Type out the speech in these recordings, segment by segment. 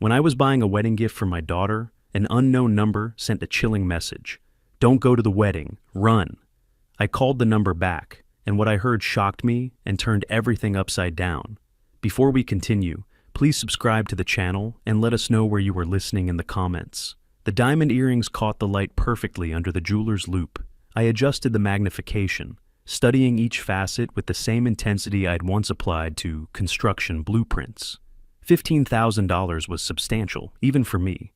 When I was buying a wedding gift for my daughter, an unknown number sent a chilling message. Don't go to the wedding, run. I called the number back, and what I heard shocked me and turned everything upside down. Before we continue, please subscribe to the channel and let us know where you were listening in the comments. The diamond earrings caught the light perfectly under the jeweler's loupe. I adjusted the magnification, studying each facet with the same intensity I'd once applied to construction blueprints. $15,000 was substantial, even for me.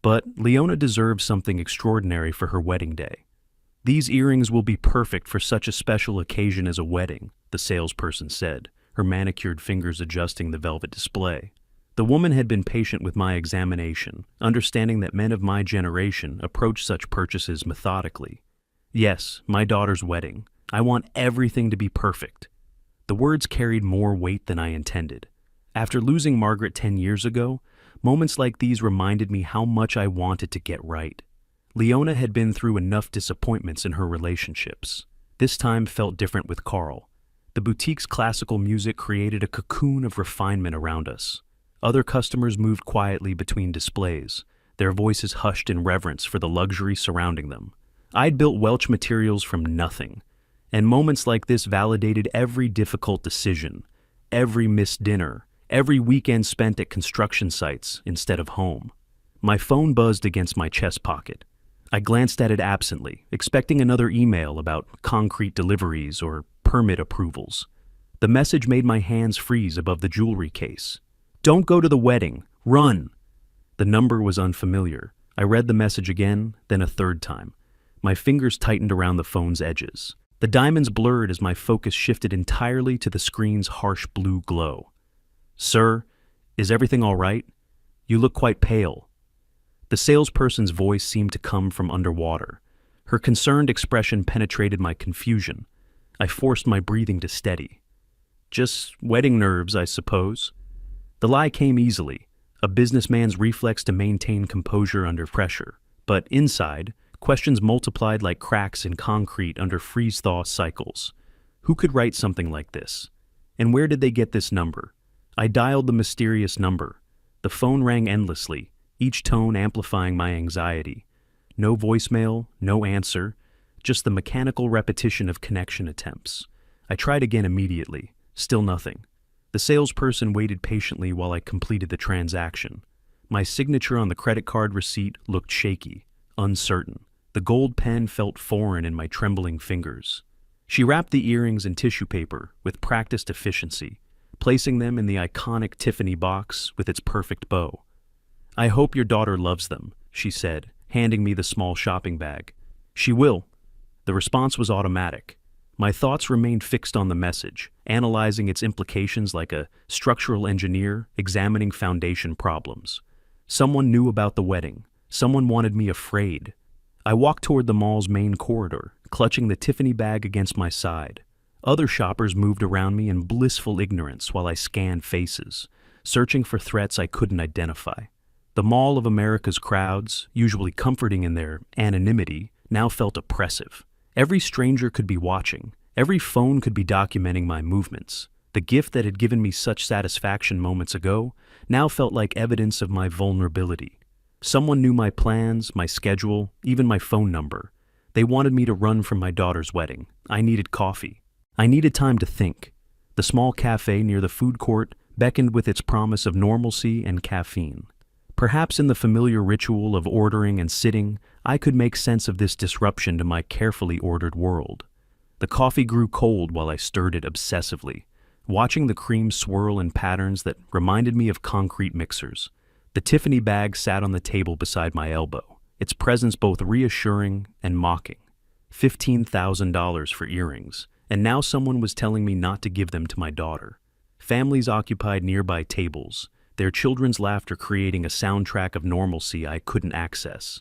But Leona deserved something extraordinary for her wedding day. These earrings will be perfect for such a special occasion as a wedding, the salesperson said, her manicured fingers adjusting the velvet display. The woman had been patient with my examination, understanding that men of my generation approach such purchases methodically. Yes, my daughter's wedding. I want everything to be perfect. The words carried more weight than I intended. After losing Margaret 10 years ago, moments like these reminded me how much I wanted to get right. Leona had been through enough disappointments in her relationships. This time felt different with Carl. The boutique's classical music created a cocoon of refinement around us. Other customers moved quietly between displays, their voices hushed in reverence for the luxury surrounding them. I'd built Welch materials from nothing, and moments like this validated every difficult decision, every missed dinner, every weekend spent at construction sites instead of home. My phone buzzed against my chest pocket. I glanced at it absently, expecting another email about concrete deliveries or permit approvals. The message made my hands freeze above the jewelry case. Don't go to the wedding, run! The number was unfamiliar. I read the message again, then a third time. My fingers tightened around the phone's edges. The diamonds blurred as my focus shifted entirely to the screen's harsh blue glow. Sir, is everything all right? You look quite pale. The salesperson's voice seemed to come from underwater. Her concerned expression penetrated my confusion. I forced my breathing to steady. Just wedding nerves, I suppose. The lie came easily, a businessman's reflex to maintain composure under pressure. But inside, questions multiplied like cracks in concrete under freeze-thaw cycles. Who could write something like this? And where did they get this number? I dialed the mysterious number. The phone rang endlessly, each tone amplifying my anxiety. No voicemail, no answer, just the mechanical repetition of connection attempts. I tried again immediately, still nothing. The salesperson waited patiently while I completed the transaction. My signature on the credit card receipt looked shaky, uncertain. The gold pen felt foreign in my trembling fingers. She wrapped the earrings in tissue paper with practiced efficiency, placing them in the iconic Tiffany box with its perfect bow. I hope your daughter loves them, she said, handing me the small shopping bag. She will. The response was automatic. My thoughts remained fixed on the message, analyzing its implications like a structural engineer examining foundation problems. Someone knew about the wedding. Someone wanted me afraid. I walked toward the mall's main corridor, clutching the Tiffany bag against my side. Other shoppers moved around me in blissful ignorance while I scanned faces, searching for threats I couldn't identify. The Mall of America's crowds, usually comforting in their anonymity, now felt oppressive. Every stranger could be watching. Every phone could be documenting my movements. The gift that had given me such satisfaction moments ago now felt like evidence of my vulnerability. Someone knew my plans, my schedule, even my phone number. They wanted me to run from my daughter's wedding. I needed coffee. I needed time to think. The small cafe near the food court beckoned with its promise of normalcy and caffeine. Perhaps in the familiar ritual of ordering and sitting, I could make sense of this disruption to my carefully ordered world. The coffee grew cold while I stirred it obsessively, watching the cream swirl in patterns that reminded me of concrete mixers. The Tiffany bag sat on the table beside my elbow, its presence both reassuring and mocking. $15,000 for earrings, and now someone was telling me not to give them to my daughter. Families occupied nearby tables, their children's laughter creating a soundtrack of normalcy I couldn't access.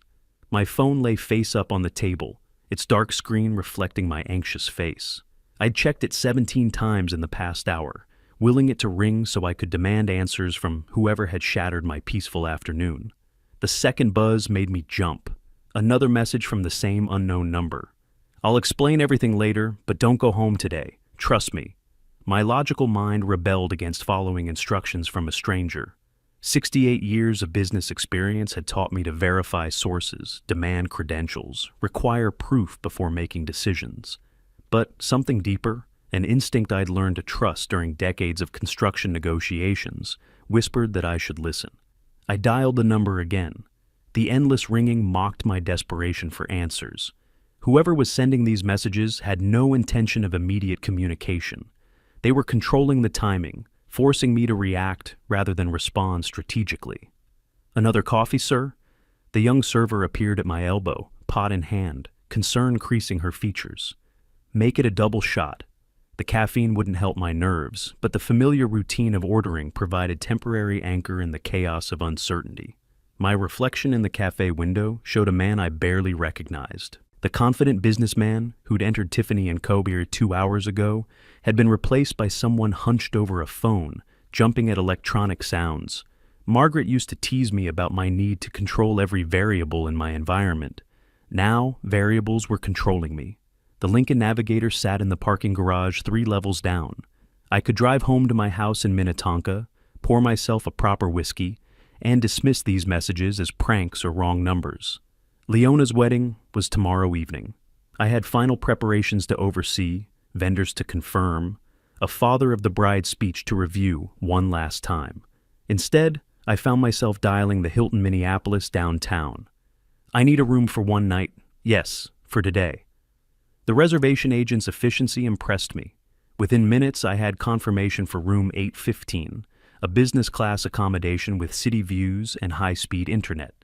My phone lay face up on the table, its dark screen reflecting my anxious face. I'd checked it 17 times in the past hour, willing it to ring so I could demand answers from whoever had shattered my peaceful afternoon. The second buzz made me jump. Another message from the same unknown number. I'll explain everything later, but don't go home today. Trust me. My logical mind rebelled against following instructions from a stranger. 68 years of business experience had taught me to verify sources, demand credentials, require proof before making decisions. But something deeper, an instinct I'd learned to trust during decades of construction negotiations, whispered that I should listen. I dialed the number again. The endless ringing mocked my desperation for answers. Whoever was sending these messages had no intention of immediate communication. They were controlling the timing, forcing me to react rather than respond strategically. "Another coffee, sir?" The young server appeared at my elbow, pot in hand, concern creasing her features. "Make it a double shot." The caffeine wouldn't help my nerves, but the familiar routine of ordering provided temporary anchor in the chaos of uncertainty. My reflection in the cafe window showed a man I barely recognized. The confident businessman who'd entered Tiffany & Co. 2 hours ago had been replaced by someone hunched over a phone, jumping at electronic sounds. Margaret used to tease me about my need to control every variable in my environment. Now, variables were controlling me. The Lincoln Navigator sat in the parking garage 3 levels down. I could drive home to my house in Minnetonka, pour myself a proper whiskey, and dismiss these messages as pranks or wrong numbers. Leona's wedding was tomorrow evening. I had final preparations to oversee, vendors to confirm, a father of the bride's speech to review one last time. Instead, I found myself dialing the Hilton Minneapolis downtown. "I need a room for one night. Yes, for today." The reservation agent's efficiency impressed me. Within minutes, I had confirmation for room 815, a business-class accommodation with city views and high-speed internet.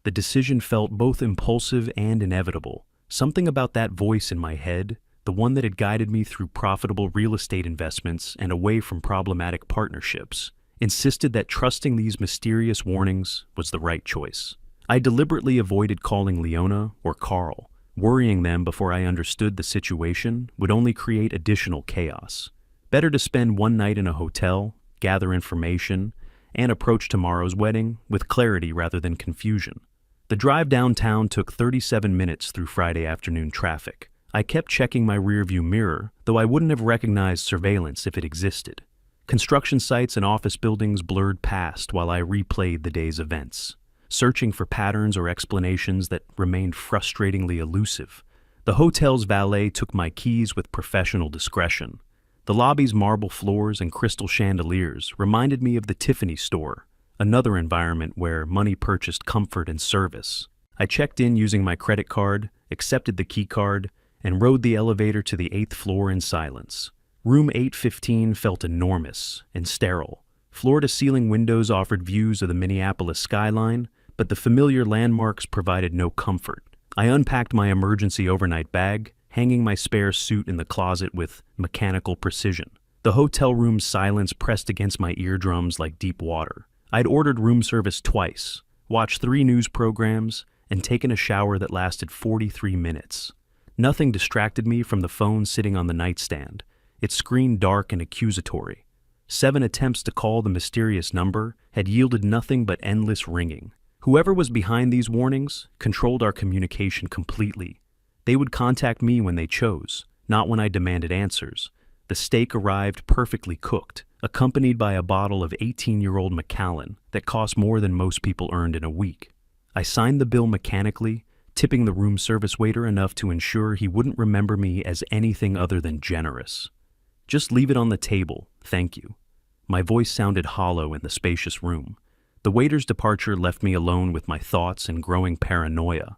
The decision felt both impulsive and inevitable. Something about that voice in my head, the one that had guided me through profitable real estate investments and away from problematic partnerships, insisted that trusting these mysterious warnings was the right choice. I deliberately avoided calling Leona or Carl. Worrying them before I understood the situation would only create additional chaos. Better to spend one night in a hotel, gather information, and approach tomorrow's wedding with clarity rather than confusion. The drive downtown took 37 minutes through Friday afternoon traffic. I kept checking my rearview mirror, though I wouldn't have recognized surveillance if it existed. Construction sites and office buildings blurred past while I replayed the day's events, searching for patterns or explanations that remained frustratingly elusive. The hotel's valet took my keys with professional discretion. The lobby's marble floors and crystal chandeliers reminded me of the Tiffany store, another environment where money purchased comfort and service. I checked in using my credit card, accepted the key card, and rode the elevator to the 8th floor in silence. Room 815 felt enormous and sterile. Floor-to-ceiling windows offered views of the Minneapolis skyline, but the familiar landmarks provided no comfort. I unpacked my emergency overnight bag, hanging my spare suit in the closet with mechanical precision. The hotel room's silence pressed against my eardrums like deep water. I'd ordered room service twice, watched 3 news programs, and taken a shower that lasted 43 minutes. Nothing distracted me from the phone sitting on the nightstand, its screen dark and accusatory. 7 attempts to call the mysterious number had yielded nothing but endless ringing. Whoever was behind these warnings controlled our communication completely. They would contact me when they chose, not when I demanded answers. The steak arrived perfectly cooked, accompanied by a bottle of 18-year-old Macallan that cost more than most people earned in a week. I signed the bill mechanically, tipping the room service waiter enough to ensure he wouldn't remember me as anything other than generous. "Just leave it on the table, thank you." My voice sounded hollow in the spacious room. The waiter's departure left me alone with my thoughts and growing paranoia.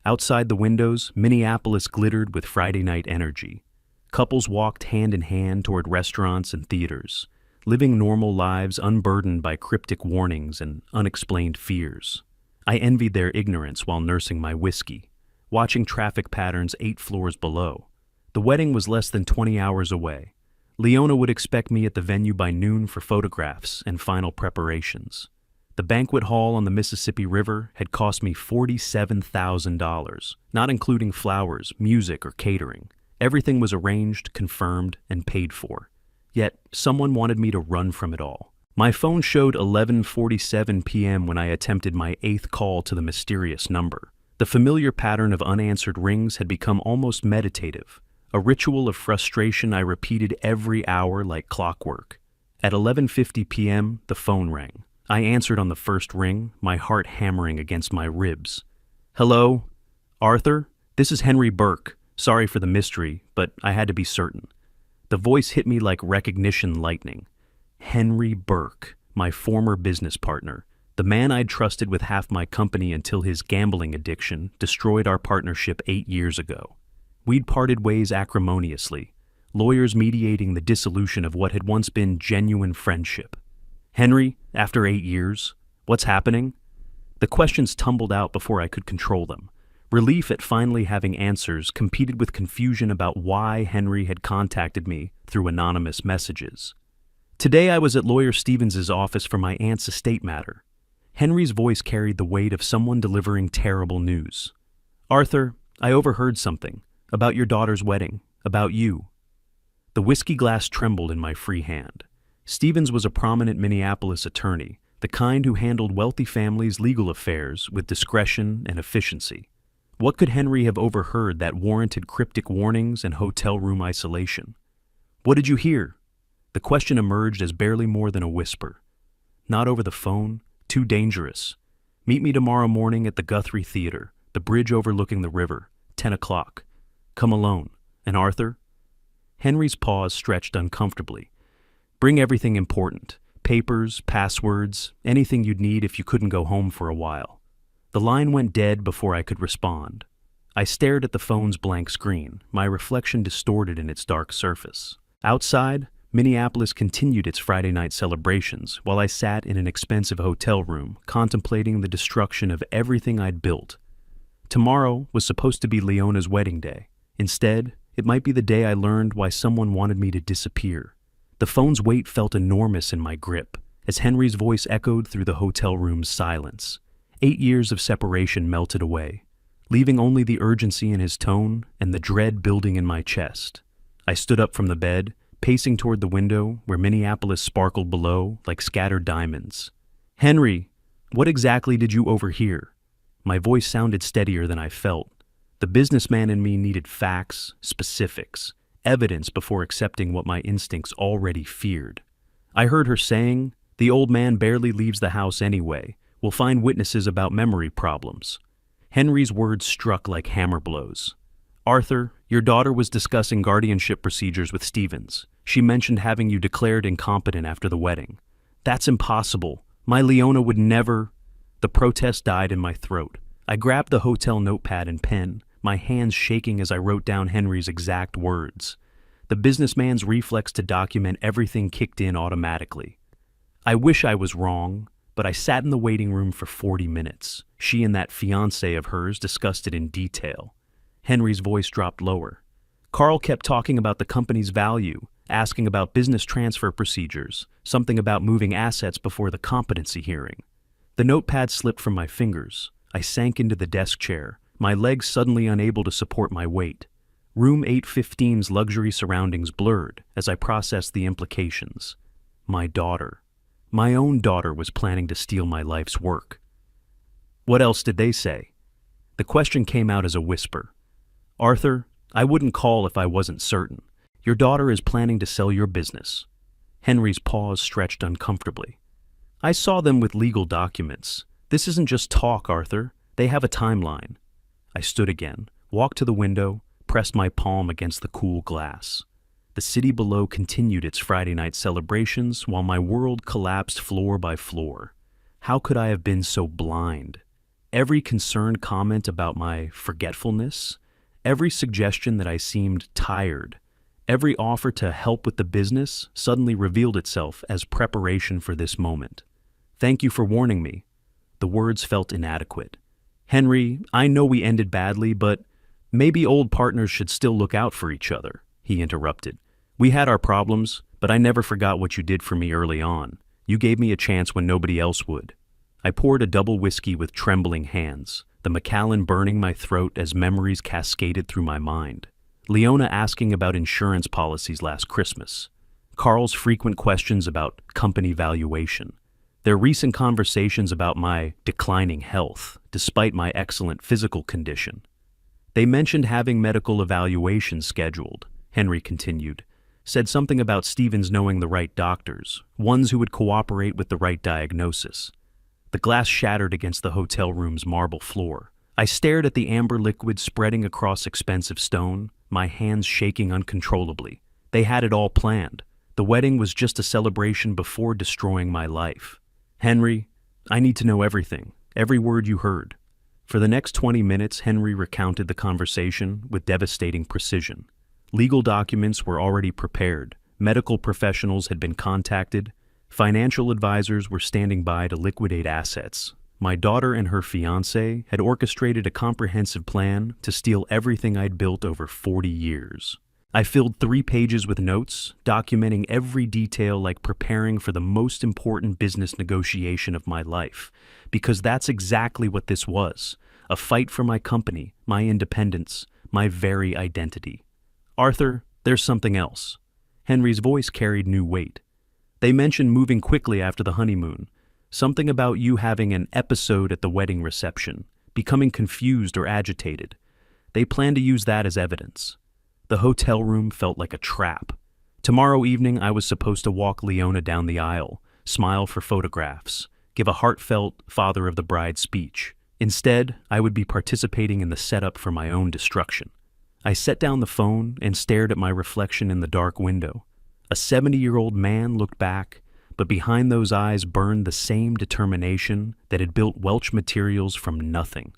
Outside the windows, Minneapolis glittered with Friday night energy. Couples walked hand in hand toward restaurants and theaters, living normal lives unburdened by cryptic warnings and unexplained fears. I envied their ignorance while nursing my whiskey, watching traffic patterns 8 floors below. The wedding was less than 20 hours away. Leona would expect me at the venue by noon for photographs and final preparations. The banquet hall on the Mississippi River had cost me $47,000, not including flowers, music, or catering. Everything was arranged, confirmed, and paid for. Yet, someone wanted me to run from it all. My phone showed 11:47 p.m. when I attempted my 8th call to the mysterious number. The familiar pattern of unanswered rings had become almost meditative, a ritual of frustration I repeated every hour like clockwork. At 11:50 p.m., the phone rang. I answered on the first ring, my heart hammering against my ribs. Hello? Arthur? This is Henry Burke. Sorry for the mystery, but I had to be certain. The voice hit me like recognition lightning. Henry Burke, my former business partner, the man I'd trusted with half my company until his gambling addiction destroyed our partnership 8 years ago. We'd parted ways acrimoniously, lawyers mediating the dissolution of what had once been genuine friendship. Henry, after 8 years, what's happening? The questions tumbled out before I could control them. Relief at finally having answers competed with confusion about why Henry had contacted me through anonymous messages. Today I was at Lawyer Stevens's office for my aunt's estate matter. Henry's voice carried the weight of someone delivering terrible news. Arthur, I overheard something about your daughter's wedding, about you. The whiskey glass trembled in my free hand. Stevens was a prominent Minneapolis attorney, the kind who handled wealthy families' legal affairs with discretion and efficiency. What could Henry have overheard that warranted cryptic warnings and hotel room isolation? What did you hear? The question emerged as barely more than a whisper. Not over the phone, too dangerous. Meet me tomorrow morning at the Guthrie Theater, the bridge overlooking the river, 10 o'clock. Come alone. And Arthur? Henry's paws stretched uncomfortably. Bring everything important. Papers, passwords, anything you'd need if you couldn't go home for a while. The line went dead before I could respond. I stared at the phone's blank screen, my reflection distorted in its dark surface. Outside, Minneapolis continued its Friday night celebrations while I sat in an expensive hotel room, contemplating the destruction of everything I'd built. Tomorrow was supposed to be Leona's wedding day. Instead, it might be the day I learned why someone wanted me to disappear. The phone's weight felt enormous in my grip, as Henry's voice echoed through the hotel room's silence. 8 years of separation melted away, leaving only the urgency in his tone and the dread building in my chest. I stood up from the bed, pacing toward the window where Minneapolis sparkled below like scattered diamonds. Henry, what exactly did you overhear? My voice sounded steadier than I felt. The businessman in me needed facts, specifics, evidence before accepting what my instincts already feared. I heard her saying, "The old man barely leaves the house anyway. We'll find witnesses about memory problems." Henry's words struck like hammer blows. Arthur, your daughter was discussing guardianship procedures with Stevens. She mentioned having you declared incompetent after the wedding. That's impossible. My Leona would never... The protest died in my throat. I grabbed the hotel notepad and pen, my hands shaking as I wrote down Henry's exact words. The businessman's reflex to document everything kicked in automatically. I wish I was wrong, but I sat in the waiting room for 40 minutes. She and that fiancé of hers discussed it in detail. Henry's voice dropped lower. Carl kept talking about the company's value, asking about business transfer procedures, something about moving assets before the competency hearing. The notepad slipped from my fingers. I sank into the desk chair, my legs suddenly unable to support my weight. Room 815's luxury surroundings blurred as I processed the implications. My daughter. My own daughter was planning to steal my life's work. What else did they say? The question came out as a whisper. Arthur, I wouldn't call if I wasn't certain. Your daughter is planning to sell your business. Henry's paws stretched uncomfortably. I saw them with legal documents. This isn't just talk, Arthur. They have a timeline. I stood again, walked to the window, pressed my palm against the cool glass. The city below continued its Friday night celebrations while my world collapsed floor by floor. How could I have been so blind? Every concerned comment about my forgetfulness, every suggestion that I seemed tired, every offer to help with the business suddenly revealed itself as preparation for this moment. Thank you for warning me. The words felt inadequate. Henry, I know we ended badly, but maybe old partners should still look out for each other, he interrupted. We had our problems, but I never forgot what you did for me early on. You gave me a chance when nobody else would. I poured a double whiskey with trembling hands, the Macallan burning my throat as memories cascaded through my mind. Leona asking about insurance policies last Christmas. Carl's frequent questions about company valuation. Their recent conversations about my declining health, despite my excellent physical condition. They mentioned having medical evaluations scheduled, Henry continued. Said something about Stevens knowing the right doctors, ones who would cooperate with the right diagnosis. The glass shattered against the hotel room's marble floor. I stared at the amber liquid spreading across expensive stone, my hands shaking uncontrollably. They had it all planned. The wedding was just a celebration before destroying my life. Henry, I need to know everything, every word you heard. For the next 20 minutes, Henry recounted the conversation with devastating precision. Legal documents were already prepared. Medical professionals had been contacted. Financial advisors were standing by to liquidate assets. My daughter and her fiancé had orchestrated a comprehensive plan to steal everything I'd built over 40 years. I filled 3 pages with notes, documenting every detail like preparing for the most important business negotiation of my life, because that's exactly what this was, a fight for my company, my independence, my very identity. Arthur, there's something else. Henry's voice carried new weight. They mentioned moving quickly after the honeymoon, something about you having an episode at the wedding reception, becoming confused or agitated. They plan to use that as evidence. The hotel room felt like a trap. Tomorrow evening, I was supposed to walk Leona down the aisle, smile for photographs, give a heartfelt father of the bride speech. Instead, I would be participating in the setup for my own destruction. I set down the phone and stared at my reflection in the dark window. A 70-year-old man looked back, but behind those eyes burned the same determination that had built Welch Materials from nothing.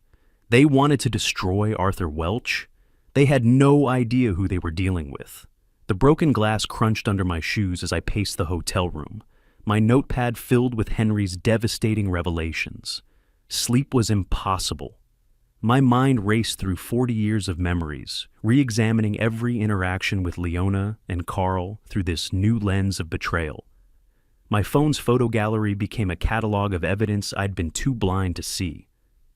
They wanted to destroy Arthur Welch. They had no idea who they were dealing with. The broken glass crunched under my shoes as I paced the hotel room, my notepad filled with Henry's devastating revelations. Sleep was impossible. My mind raced through 40 years of memories, re-examining every interaction with Leona and Carl through this new lens of betrayal. My phone's photo gallery became a catalog of evidence I'd been too blind to see.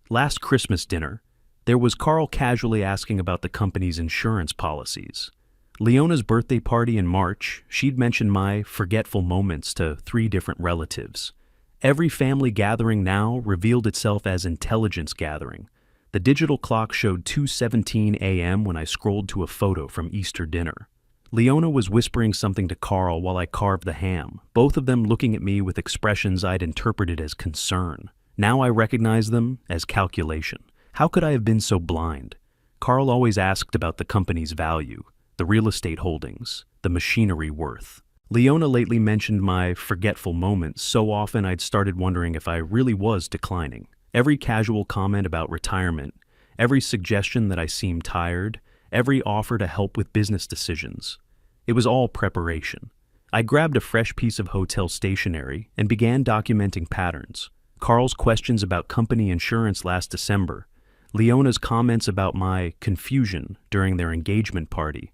Last Christmas dinner, there was Carl casually asking about the company's insurance policies. Leona's birthday party in March, she'd mentioned my forgetful moments to 3 different relatives. Every family gathering now revealed itself as intelligence gathering. The digital clock showed 2:17 a.m. when I scrolled to a photo from Easter dinner. Leona was whispering something to Carl while I carved the ham, both of them looking at me with expressions I'd interpreted as concern. Now I recognize them as calculation. How could I have been so blind? Carl always asked about the company's value, the real estate holdings, the machinery worth. Leona lately mentioned my forgetful moments so often I'd started wondering if I really was declining. Every casual comment about retirement, every suggestion that I seemed tired, every offer to help with business decisions. It was all preparation. I grabbed a fresh piece of hotel stationery and began documenting patterns. Carl's questions about company insurance last December, Leona's comments about my confusion during their engagement party,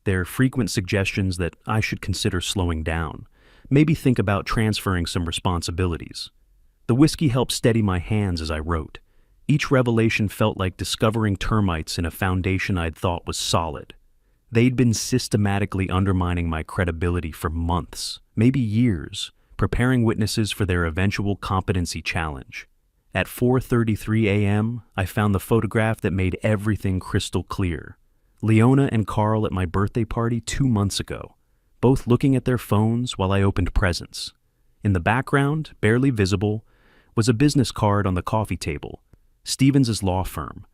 their frequent suggestions that I should consider slowing down, maybe think about transferring some responsibilities. The whiskey helped steady my hands as I wrote. Each revelation felt like discovering termites in a foundation I'd thought was solid. They'd been systematically undermining my credibility for months, maybe years, preparing witnesses for their eventual competency challenge. At 4:33 a.m., I found the photograph that made everything crystal clear. Leona and Carl at my birthday party 2 months ago, both looking at their phones while I opened presents. In the background, barely visible, was a business card on the coffee table, Stevens' law firm.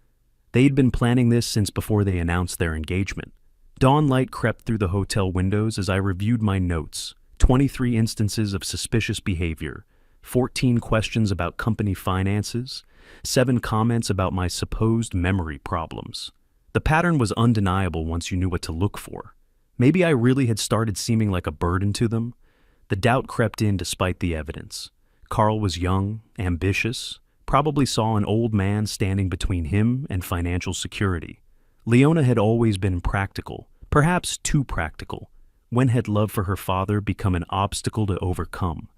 They'd been planning this since before they announced their engagement. Dawn light crept through the hotel windows as I reviewed my notes, 23 instances of suspicious behavior, 14 questions about company finances, 7 comments about my supposed memory problems. The pattern was undeniable once you knew what to look for. Maybe I really had started seeming like a burden to them. The doubt crept in despite the evidence. Carl was young, ambitious, probably saw an old man standing between him and financial security. Leona had always been practical, perhaps too practical. When had love for her father become an obstacle to overcome?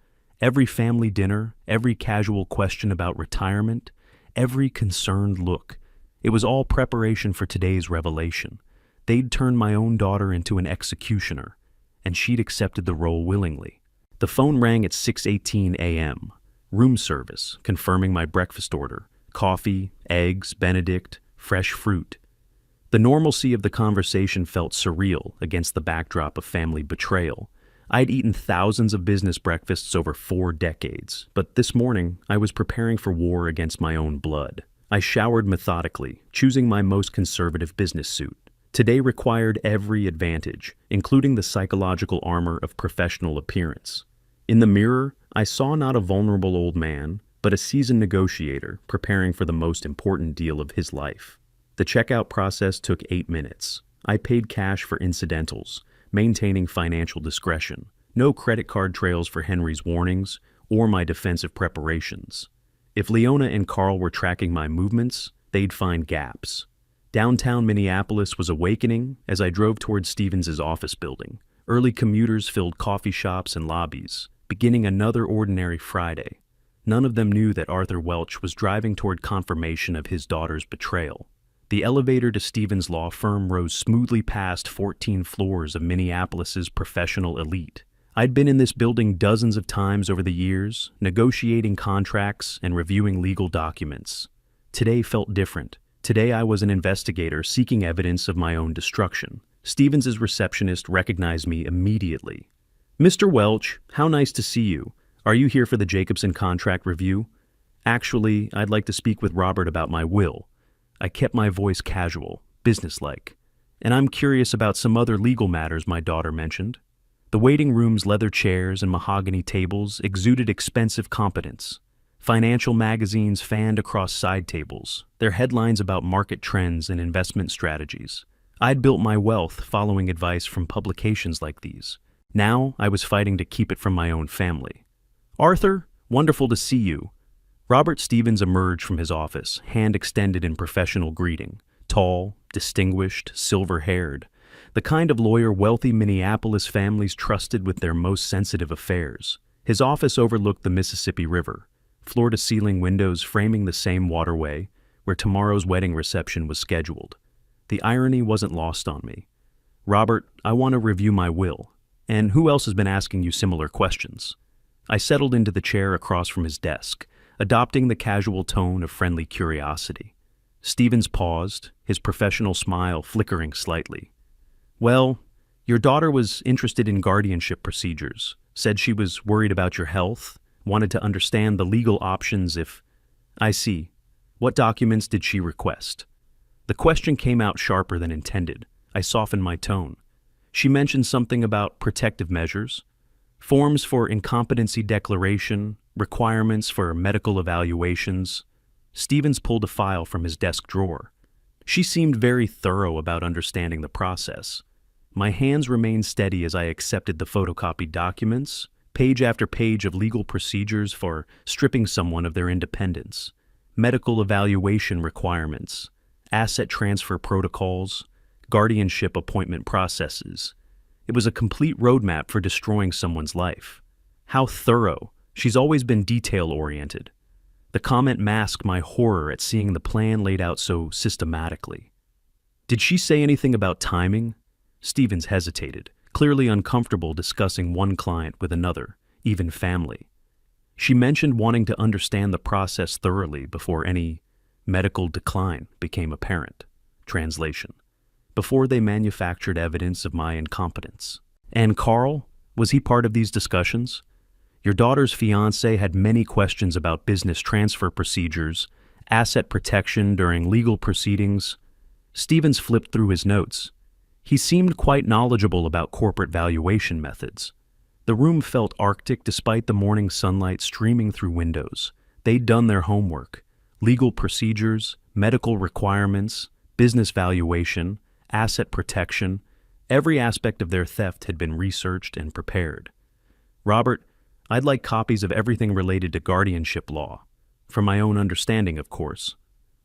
Every family dinner, every casual question about retirement, every concerned look. It was all preparation for today's revelation. They'd turned my own daughter into an executioner, and she'd accepted the role willingly. The phone rang at 6:18 a.m. Room service, confirming my breakfast order. Coffee, eggs, Benedict, fresh fruit. The normalcy of the conversation felt surreal against the backdrop of family betrayal. I'd eaten thousands of business breakfasts over 4 decades, but this morning I was preparing for war against my own blood. I showered methodically, choosing my most conservative business suit. Today required every advantage, including the psychological armor of professional appearance. In the mirror, I saw not a vulnerable old man, but a seasoned negotiator preparing for the most important deal of his life. The checkout process took 8 minutes. I paid cash for incidentals, maintaining financial discretion. No credit card trails for Henry's warnings or my defensive preparations. If Leona and Carl were tracking my movements, they'd find gaps. Downtown Minneapolis was awakening as I drove toward Stevens' office building. Early commuters filled coffee shops and lobbies, beginning another ordinary Friday. None of them knew that Arthur Welch was driving toward confirmation of his daughter's betrayal. The elevator to Stevens' law firm rose smoothly past 14 floors of Minneapolis's professional elite. I'd been in this building dozens of times over the years, negotiating contracts and reviewing legal documents. Today felt different. Today I was an investigator seeking evidence of my own destruction. Stevens' receptionist recognized me immediately. "Mr. Welch, how nice to see you. Are you here for the Jacobson contract review?" "Actually, I'd like to speak with Robert about my will." I kept my voice casual, businesslike. "And I'm curious about some other legal matters my daughter mentioned." The waiting room's leather chairs and mahogany tables exuded expensive competence. Financial magazines fanned across side tables, their headlines about market trends and investment strategies. I'd built my wealth following advice from publications like these. Now I was fighting to keep it from my own family. "Arthur, wonderful to see you." Robert Stevens emerged from his office, hand extended in professional greeting. Tall, distinguished, silver-haired. The kind of lawyer wealthy Minneapolis families trusted with their most sensitive affairs. His office overlooked the Mississippi River, floor-to-ceiling windows framing the same waterway where tomorrow's wedding reception was scheduled. The irony wasn't lost on me. "Robert, I want to review my will. And who else has been asking you similar questions?" I settled into the chair across from his desk, adopting the casual tone of friendly curiosity. Stevens paused, his professional smile flickering slightly. "Well, your daughter was interested in guardianship procedures, said she was worried about your health, wanted to understand the legal options if—" "I see. What documents did she request?" The question came out sharper than intended. I softened my tone. "She mentioned something about protective measures, forms for incompetency declaration, requirements for medical evaluations." Stevens pulled a file from his desk drawer. She seemed very thorough about understanding the process. My hands remained steady as I accepted the photocopied documents, page after page of legal procedures for stripping someone of their independence, medical evaluation requirements, asset transfer protocols, guardianship appointment processes. It was a complete roadmap for destroying someone's life. How thorough. She's always been detail-oriented. The comment masked my horror at seeing the plan laid out so systematically. "Did she say anything about timing?" Stevens hesitated, clearly uncomfortable discussing one client with another, even family. "She mentioned wanting to understand the process thoroughly before any medical decline became apparent." Translation: before they manufactured evidence of my incompetence. "And Carl, was he part of these discussions?" "Your daughter's fiancé had many questions about business transfer procedures, asset protection during legal proceedings." Stevens flipped through his notes. He seemed quite knowledgeable about corporate valuation methods. The room felt arctic despite the morning sunlight streaming through windows. They'd done their homework. Legal procedures, medical requirements, business valuation, asset protection. Every aspect of their theft had been researched and prepared. "Robert, I'd like copies of everything related to guardianship law. For my own understanding, of course."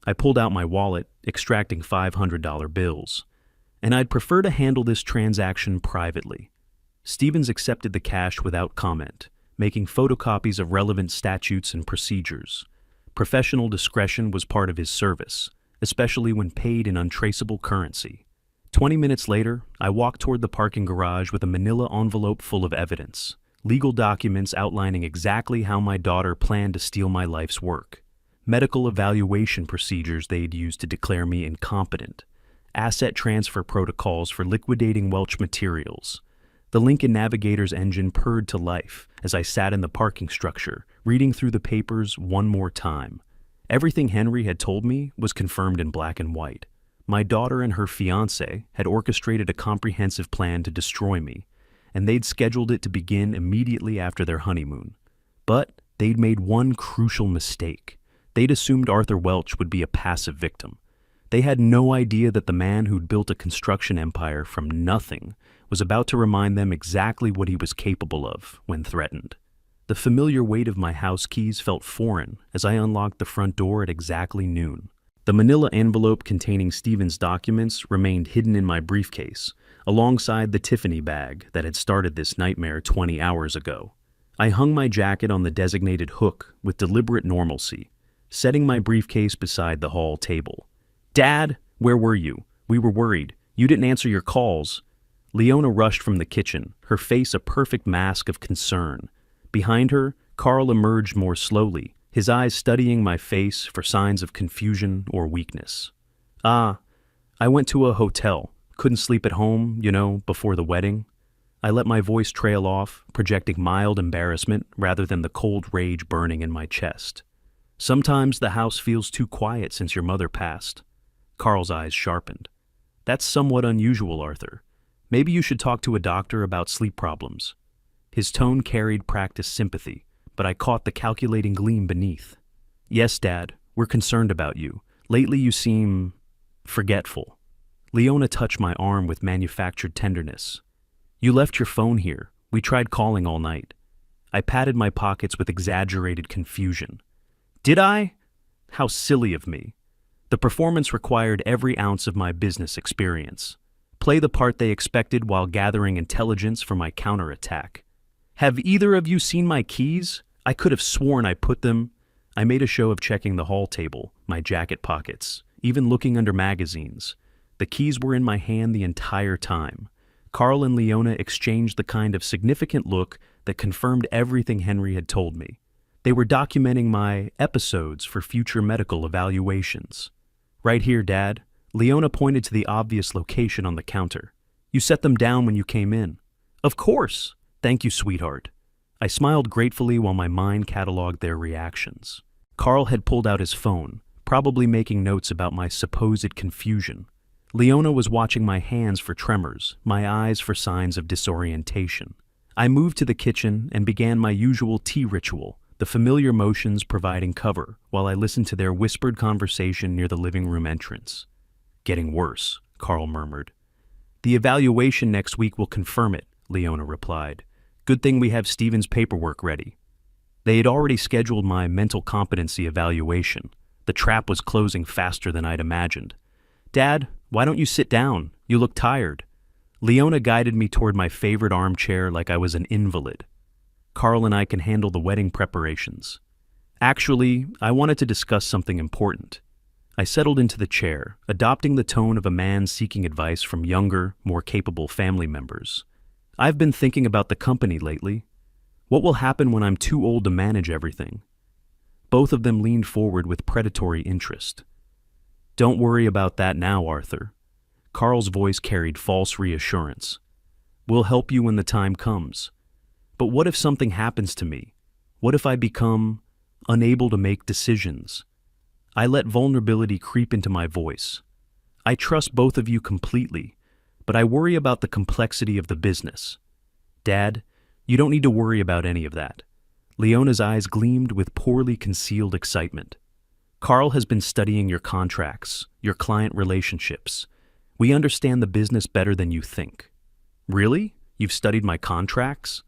I pulled out my wallet, extracting $500 bills. "And I'd prefer to handle this transaction privately." Stevens accepted the cash without comment, making photocopies of relevant statutes and procedures. Professional discretion was part of his service, especially when paid in untraceable currency. 20 minutes later, I walked toward the parking garage with a manila envelope full of evidence, legal documents outlining exactly how my daughter planned to steal my life's work, medical evaluation procedures they'd used to declare me incompetent, asset transfer protocols for liquidating Welch materials. The Lincoln Navigator's engine purred to life as I sat in the parking structure, reading through the papers one more time. Everything Henry had told me was confirmed in black and white. My daughter and her fiancé had orchestrated a comprehensive plan to destroy me, and they'd scheduled it to begin immediately after their honeymoon. But they'd made one crucial mistake. They'd assumed Arthur Welch would be a passive victim. They had no idea that the man who'd built a construction empire from nothing was about to remind them exactly what he was capable of when threatened. The familiar weight of my house keys felt foreign as I unlocked the front door at exactly noon. The manila envelope containing Stephen's documents remained hidden in my briefcase, alongside the Tiffany bag that had started this nightmare 20 hours ago. I hung my jacket on the designated hook with deliberate normalcy, setting my briefcase beside the hall table. "Dad, where were you? We were worried. You didn't answer your calls." Leona rushed from the kitchen, her face a perfect mask of concern. Behind her, Carl emerged more slowly, his eyes studying my face for signs of confusion or weakness. "I went to a hotel. Couldn't sleep at home, before the wedding." I let my voice trail off, projecting mild embarrassment rather than the cold rage burning in my chest. "Sometimes the house feels too quiet since your mother passed." Carl's eyes sharpened. "That's somewhat unusual, Arthur. Maybe you should talk to a doctor about sleep problems." His tone carried practiced sympathy, but I caught the calculating gleam beneath. "Yes, Dad, we're concerned about you. Lately you seem forgetful." Leona touched my arm with manufactured tenderness. "You left your phone here. We tried calling all night." I patted my pockets with exaggerated confusion. "Did I? How silly of me." The performance required every ounce of my business experience. Play the part they expected while gathering intelligence for my counterattack. "Have either of you seen my keys? I could have sworn I put them." I made a show of checking the hall table, my jacket pockets, even looking under magazines. The keys were in my hand the entire time. Carl and Leona exchanged the kind of significant look that confirmed everything Henry had told me. They were documenting my episodes for future medical evaluations. "Right here, Dad." Leona pointed to the obvious location on the counter. "You set them down when you came in." "Of course." "Thank you, sweetheart." I smiled gratefully while my mind cataloged their reactions. Carl had pulled out his phone, probably making notes about my supposed confusion. Leona was watching my hands for tremors, my eyes for signs of disorientation. I moved to the kitchen and began my usual tea ritual, the familiar motions providing cover while I listened to their whispered conversation near the living room entrance. "Getting worse," Carl murmured. "The evaluation next week will confirm it," Leona replied. "Good thing we have Stephen's paperwork ready." They had already scheduled my mental competency evaluation. The trap was closing faster than I'd imagined. "Dad, why don't you sit down? You look tired." Leona guided me toward my favorite armchair like I was an invalid. "Carl and I can handle the wedding preparations." "Actually, I wanted to discuss something important." I settled into the chair, adopting the tone of a man seeking advice from younger, more capable family members. "I've been thinking about the company lately. What will happen when I'm too old to manage everything?" Both of them leaned forward with predatory interest. "Don't worry about that now, Arthur." Carl's voice carried false reassurance. "We'll help you when the time comes. But what if something happens to me? What if I become unable to make decisions?" I let vulnerability creep into my voice. "I trust both of you completely, but I worry about the complexity of the business." "Dad, you don't need to worry about any of that." Leona's eyes gleamed with poorly concealed excitement. "Carl has been studying your contracts, your client relationships. We understand the business better than you think." "Really? You've studied my contracts?"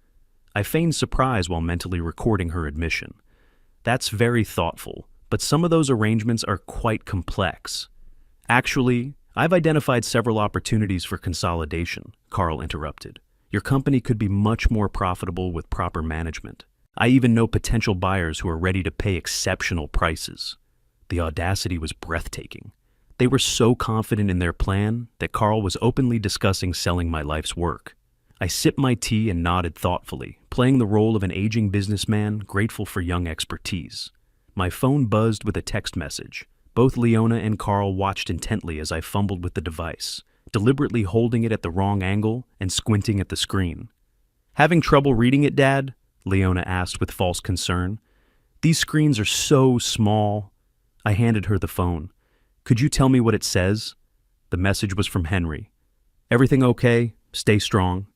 I feigned surprise while mentally recording her admission. "That's very thoughtful, but some of those arrangements are quite complex." "Actually, I've identified several opportunities for consolidation," Carl interrupted. "Your company could be much more profitable with proper management. I even know potential buyers who are ready to pay exceptional prices." The audacity was breathtaking. They were so confident in their plan that Carl was openly discussing selling my life's work. I sipped my tea and nodded thoughtfully, playing the role of an aging businessman grateful for young expertise. My phone buzzed with a text message, Both Leona and Carl watched intently as I fumbled with the device, deliberately holding it at the wrong angle and squinting at the screen. "Having trouble reading it, Dad?" Leona asked with false concern. "These screens are so small." I handed her the phone. "Could you tell me what it says?" The message was from Henry. "Everything okay? Stay strong."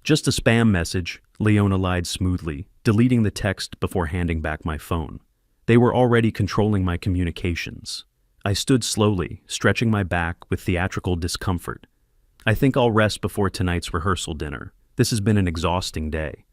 "Just a spam message," Leona lied smoothly, deleting the text before handing back my phone. They were already controlling my communications. I stood slowly, stretching my back with theatrical discomfort. "I think I'll rest before tonight's rehearsal dinner. This has been an exhausting day."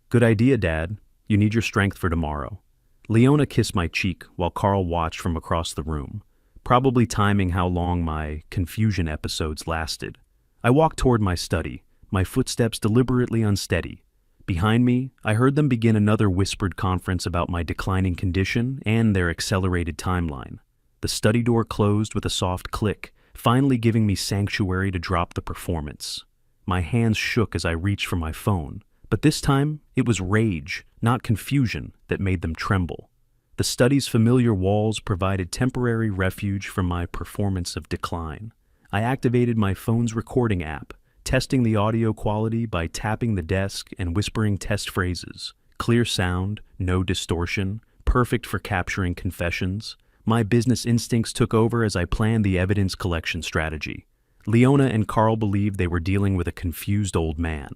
"Good idea, Dad. You need your strength for tomorrow." Leona kissed my cheek while Carl watched from across the room, probably timing how long my confusion episodes lasted. I walked toward my study, my footsteps deliberately unsteady. Behind me, I heard them begin another whispered conference about my declining condition and their accelerated timeline. The study door closed with a soft click, finally giving me sanctuary to drop the performance. My hands shook as I reached for my phone, but this time it was rage, not confusion, that made them tremble. The study's familiar walls provided temporary refuge from my performance of decline. I activated my phone's recording app, testing the audio quality by tapping the desk and whispering test phrases. Clear sound, no distortion, perfect for capturing confessions. My business instincts took over as I planned the evidence collection strategy. Leona and Carl believed they were dealing with a confused old man.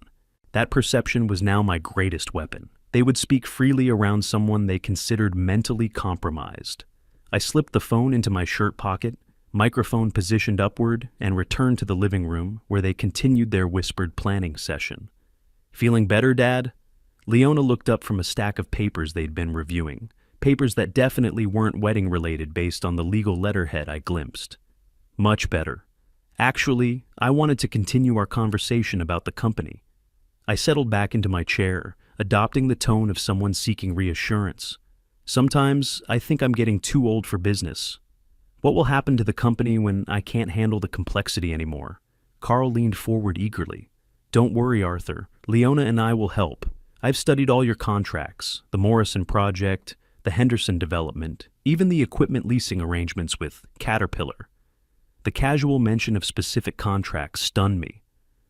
That perception was now my greatest weapon. They would speak freely around someone they considered mentally compromised. I slipped the phone into my shirt pocket, microphone positioned upward, and returned to the living room where they continued their whispered planning session. "Feeling better, Dad?" Leona looked up from a stack of papers they'd been reviewing, papers that definitely weren't wedding-related based on the legal letterhead I glimpsed. "Much better. Actually, I wanted to continue our conversation about the company." I settled back into my chair, adopting the tone of someone seeking reassurance. "Sometimes I think I'm getting too old for business. What will happen to the company when I can't handle the complexity anymore?" Carl leaned forward eagerly. "Don't worry, Arthur. Leona and I will help. I've studied all your contracts, the Morrison project, the Henderson development, even the equipment leasing arrangements with Caterpillar." The casual mention of specific contracts stunned me.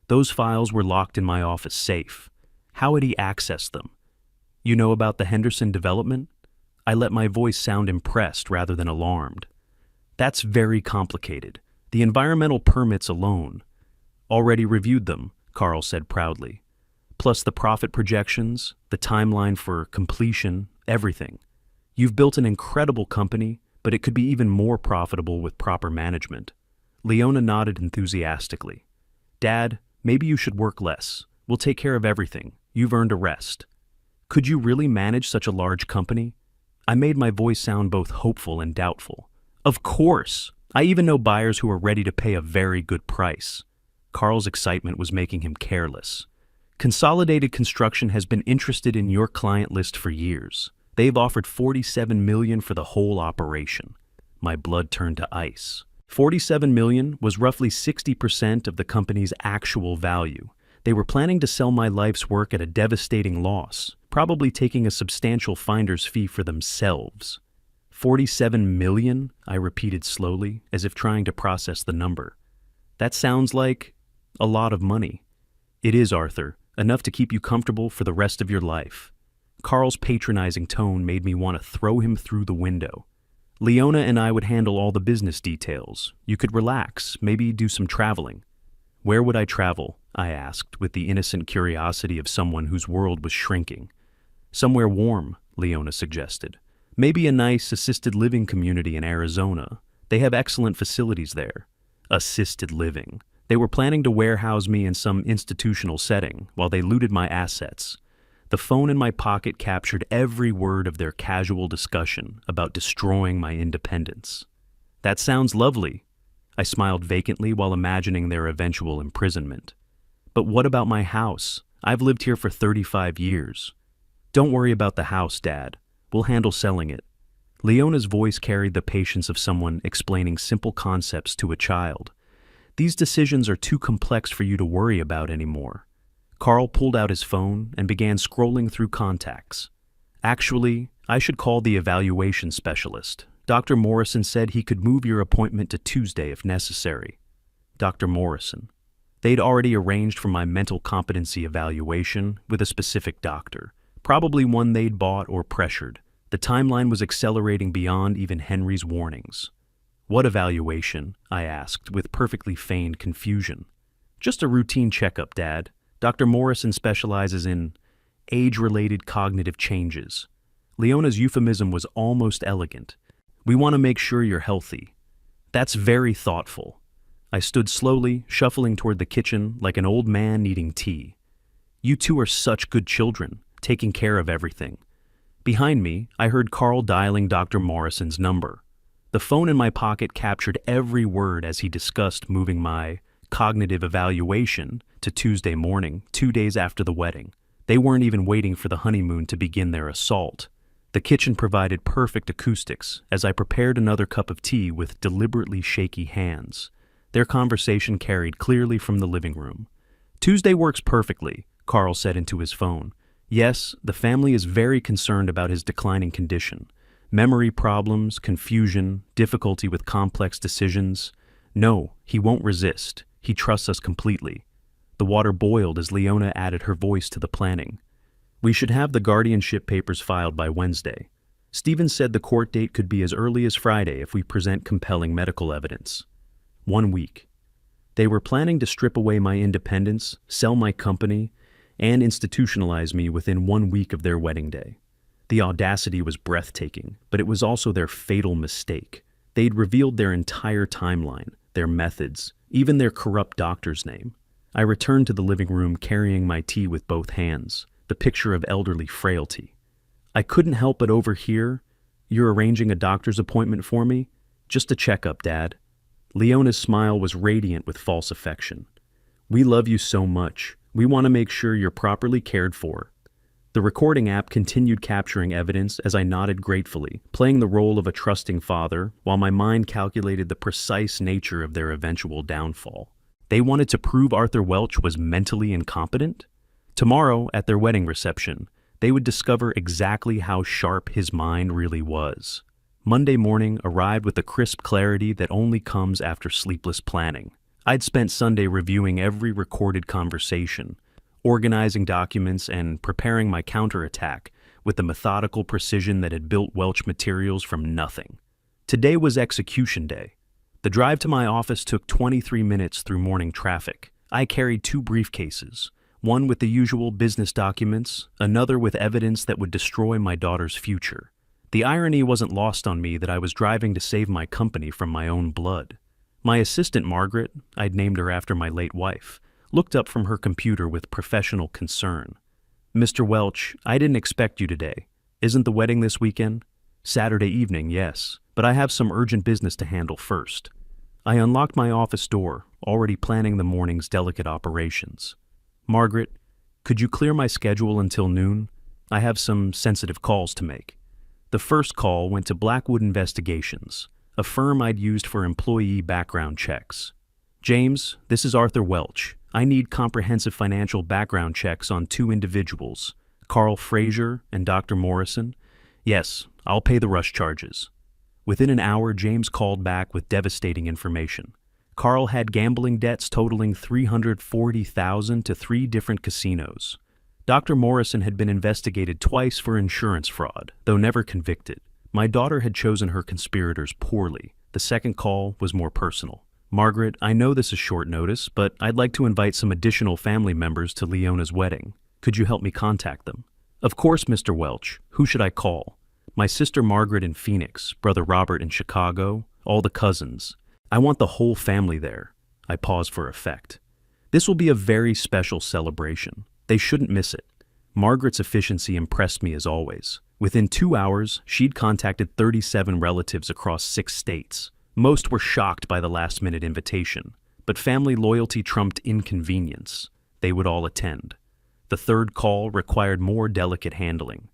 Those files were locked in my office safe. How had he accessed them? "You know about the Henderson development?" I let my voice sound impressed rather than alarmed. "That's very complicated. The environmental permits alone." "Already reviewed them," Carl said proudly. "Plus the profit projections, the timeline for completion, everything. You've built an incredible company, but it could be even more profitable with proper management." Leona nodded enthusiastically. "Dad, maybe you should work less. We'll take care of everything. You've earned a rest." "Could you really manage such a large company?" I made my voice sound both hopeful and doubtful. "Of course! I even know buyers who are ready to pay a very good price." Carl's excitement was making him careless. "Consolidated Construction has been interested in your client list for years. They've offered $47 million for the whole operation." My blood turned to ice. $47 million was roughly 60% of the company's actual value. They were planning to sell my life's work at a devastating loss, probably taking a substantial finder's fee for themselves. $47 million, I repeated slowly, as if trying to process the number. "That sounds like a lot of money." "It is, Arthur, enough to keep you comfortable for the rest of your life." Carl's patronizing tone made me want to throw him through the window. "Leona and I would handle all the business details. You could relax, maybe do some traveling." "Where would I travel?" I asked, with the innocent curiosity of someone whose world was shrinking. "Somewhere warm," Leona suggested. "Maybe a nice assisted living community in Arizona. They have excellent facilities there." Assisted living. They were planning to warehouse me in some institutional setting while they looted my assets. The phone in my pocket captured every word of their casual discussion about destroying my independence. "That sounds lovely." I smiled vacantly while imagining their eventual imprisonment. "But what about my house? I've lived here for 35 years. "Don't worry about the house, Dad. We'll handle selling it." Leona's voice carried the patience of someone explaining simple concepts to a child. "These decisions are too complex for you to worry about anymore." Carl pulled out his phone and began scrolling through contacts. "Actually, I should call the evaluation specialist. Dr. Morrison said he could move your appointment to Tuesday if necessary. Dr. Morrison. They'd already arranged for my mental competency evaluation with a specific doctor, probably one they'd bought or pressured. The timeline was accelerating beyond even Henry's warnings. What evaluation? I asked, with perfectly feigned confusion. Just a routine checkup, Dad. Dr. Morrison specializes in age-related cognitive changes. Leona's euphemism was almost elegant. We want to make sure you're healthy. That's very thoughtful. I stood slowly, shuffling toward the kitchen like an old man needing tea. You two are such good children, taking care of everything. Behind me, I heard Carl dialing Dr. Morrison's number. The phone in my pocket captured every word as he discussed moving my cognitive evaluation to Tuesday morning, 2 days after the wedding. They weren't even waiting for the honeymoon to begin their assault. The kitchen provided perfect acoustics as I prepared another cup of tea with deliberately shaky hands. Their conversation carried clearly from the living room. Tuesday works perfectly, Carl said into his phone. Yes, the family is very concerned about his declining condition. Memory problems, confusion, difficulty with complex decisions. No, he won't resist. He trusts us completely. The water boiled as Leona added her voice to the planning. We should have the guardianship papers filed by Wednesday. Stephen said the court date could be as early as Friday if we present compelling medical evidence. 1 week. They were planning to strip away my independence, sell my company, and institutionalize me within 1 week of their wedding day. The audacity was breathtaking, but it was also their fatal mistake. They'd revealed their entire timeline, their methods, even their corrupt doctor's name. I returned to the living room carrying my tea with both hands, the picture of elderly frailty. I couldn't help but overhear, "You're arranging a doctor's appointment for me? Just a checkup, Dad." Leona's smile was radiant with false affection. "We love you so much. We want to make sure you're properly cared for." The recording app continued capturing evidence as I nodded gratefully, playing the role of a trusting father while my mind calculated the precise nature of their eventual downfall. They wanted to prove Arthur Welch was mentally incompetent? Tomorrow, at their wedding reception, they would discover exactly how sharp his mind really was. Monday morning arrived with the crisp clarity that only comes after sleepless planning. I'd spent Sunday reviewing every recorded conversation, organizing documents, and preparing my counterattack with the methodical precision that had built Welch materials from nothing. Today was execution day. The drive to my office took 23 minutes through morning traffic. I carried 2 briefcases, one with the usual business documents, another with evidence that would destroy my daughter's future. The irony wasn't lost on me that I was driving to save my company from my own blood. My assistant Margaret, I'd named her after my late wife, looked up from her computer with professional concern. "Mr. Welch, I didn't expect you today. Isn't the wedding this weekend?" "Saturday evening, yes, but I have some urgent business to handle first." I unlocked my office door, already planning the morning's delicate operations. "Margaret, could you clear my schedule until noon? I have some sensitive calls to make." The first call went to Blackwood Investigations, a firm I'd used for employee background checks. "James, this is Arthur Welch. I need comprehensive financial background checks on 2 individuals, Carl Fraser and Dr. Morrison. Yes, I'll pay the rush charges." Within an hour, James called back with devastating information. Carl had gambling debts totaling $340,000 to 3 different casinos. Dr. Morrison had been investigated twice for insurance fraud, though never convicted. My daughter had chosen her conspirators poorly. The second call was more personal. "Margaret, I know this is short notice, but I'd like to invite some additional family members to Leona's wedding. Could you help me contact them?" "Of course, Mr. Welch. Who should I call?" "My sister Margaret in Phoenix, brother Robert in Chicago, all the cousins. I want the whole family there." I paused for effect. "This will be a very special celebration. They shouldn't miss it." Margaret's efficiency impressed me as always. Within 2 hours, she'd contacted 37 relatives across 6 states. Most were shocked by the last-minute invitation, but family loyalty trumped inconvenience. They would all attend. The third call required more delicate handling.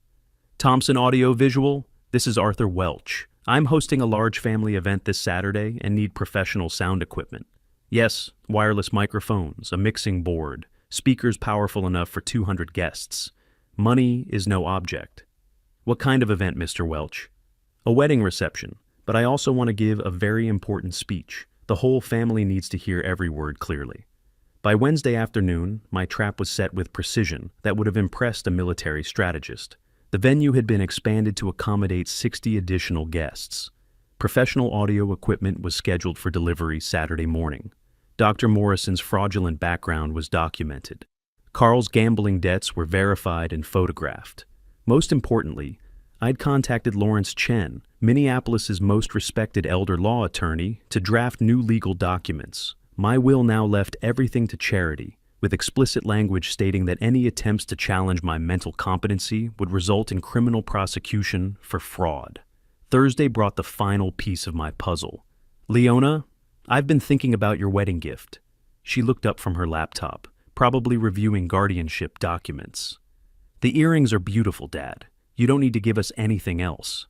"Thompson Audio Visual, this is Arthur Welch. I'm hosting a large family event this Saturday and need professional sound equipment. Yes, wireless microphones, a mixing board, speakers powerful enough for 200 guests. Money is no object." "What kind of event, Mr. Welch?" "A wedding reception. but I also want to give a very important speech. The whole family needs to hear every word clearly. By Wednesday afternoon, my trap was set with precision that would have impressed a military strategist. The venue had been expanded to accommodate 60 additional guests. Professional audio equipment was scheduled for delivery Saturday morning. Dr. Morrison's fraudulent background was documented. Carl's gambling debts were verified and photographed. Most importantly, I'd contacted Lawrence Chen, Minneapolis's most respected elder law attorney, to draft new legal documents. My will now left everything to charity, with explicit language stating that any attempts to challenge my mental competency would result in criminal prosecution for fraud. Thursday brought the final piece of my puzzle. Leona, I've been thinking about your wedding gift. She looked up from her laptop, probably reviewing guardianship documents. The earrings are beautiful, Dad. You don't need to give us anything else.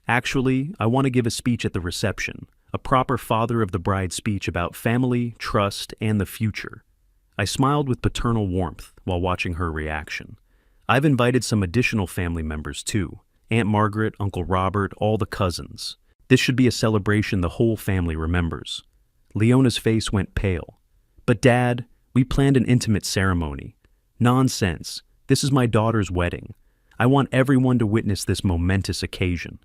Actually, I want to give a speech at the reception, a proper father of the bride speech about family, trust, and the future. I smiled with paternal warmth while watching her reaction. I've invited some additional family members too. Aunt Margaret, Uncle Robert, all the cousins. This should be a celebration the whole family remembers. Leona's face went pale. But Dad, we planned an intimate ceremony. Nonsense. This is my daughter's wedding. I want everyone to witness this momentous occasion.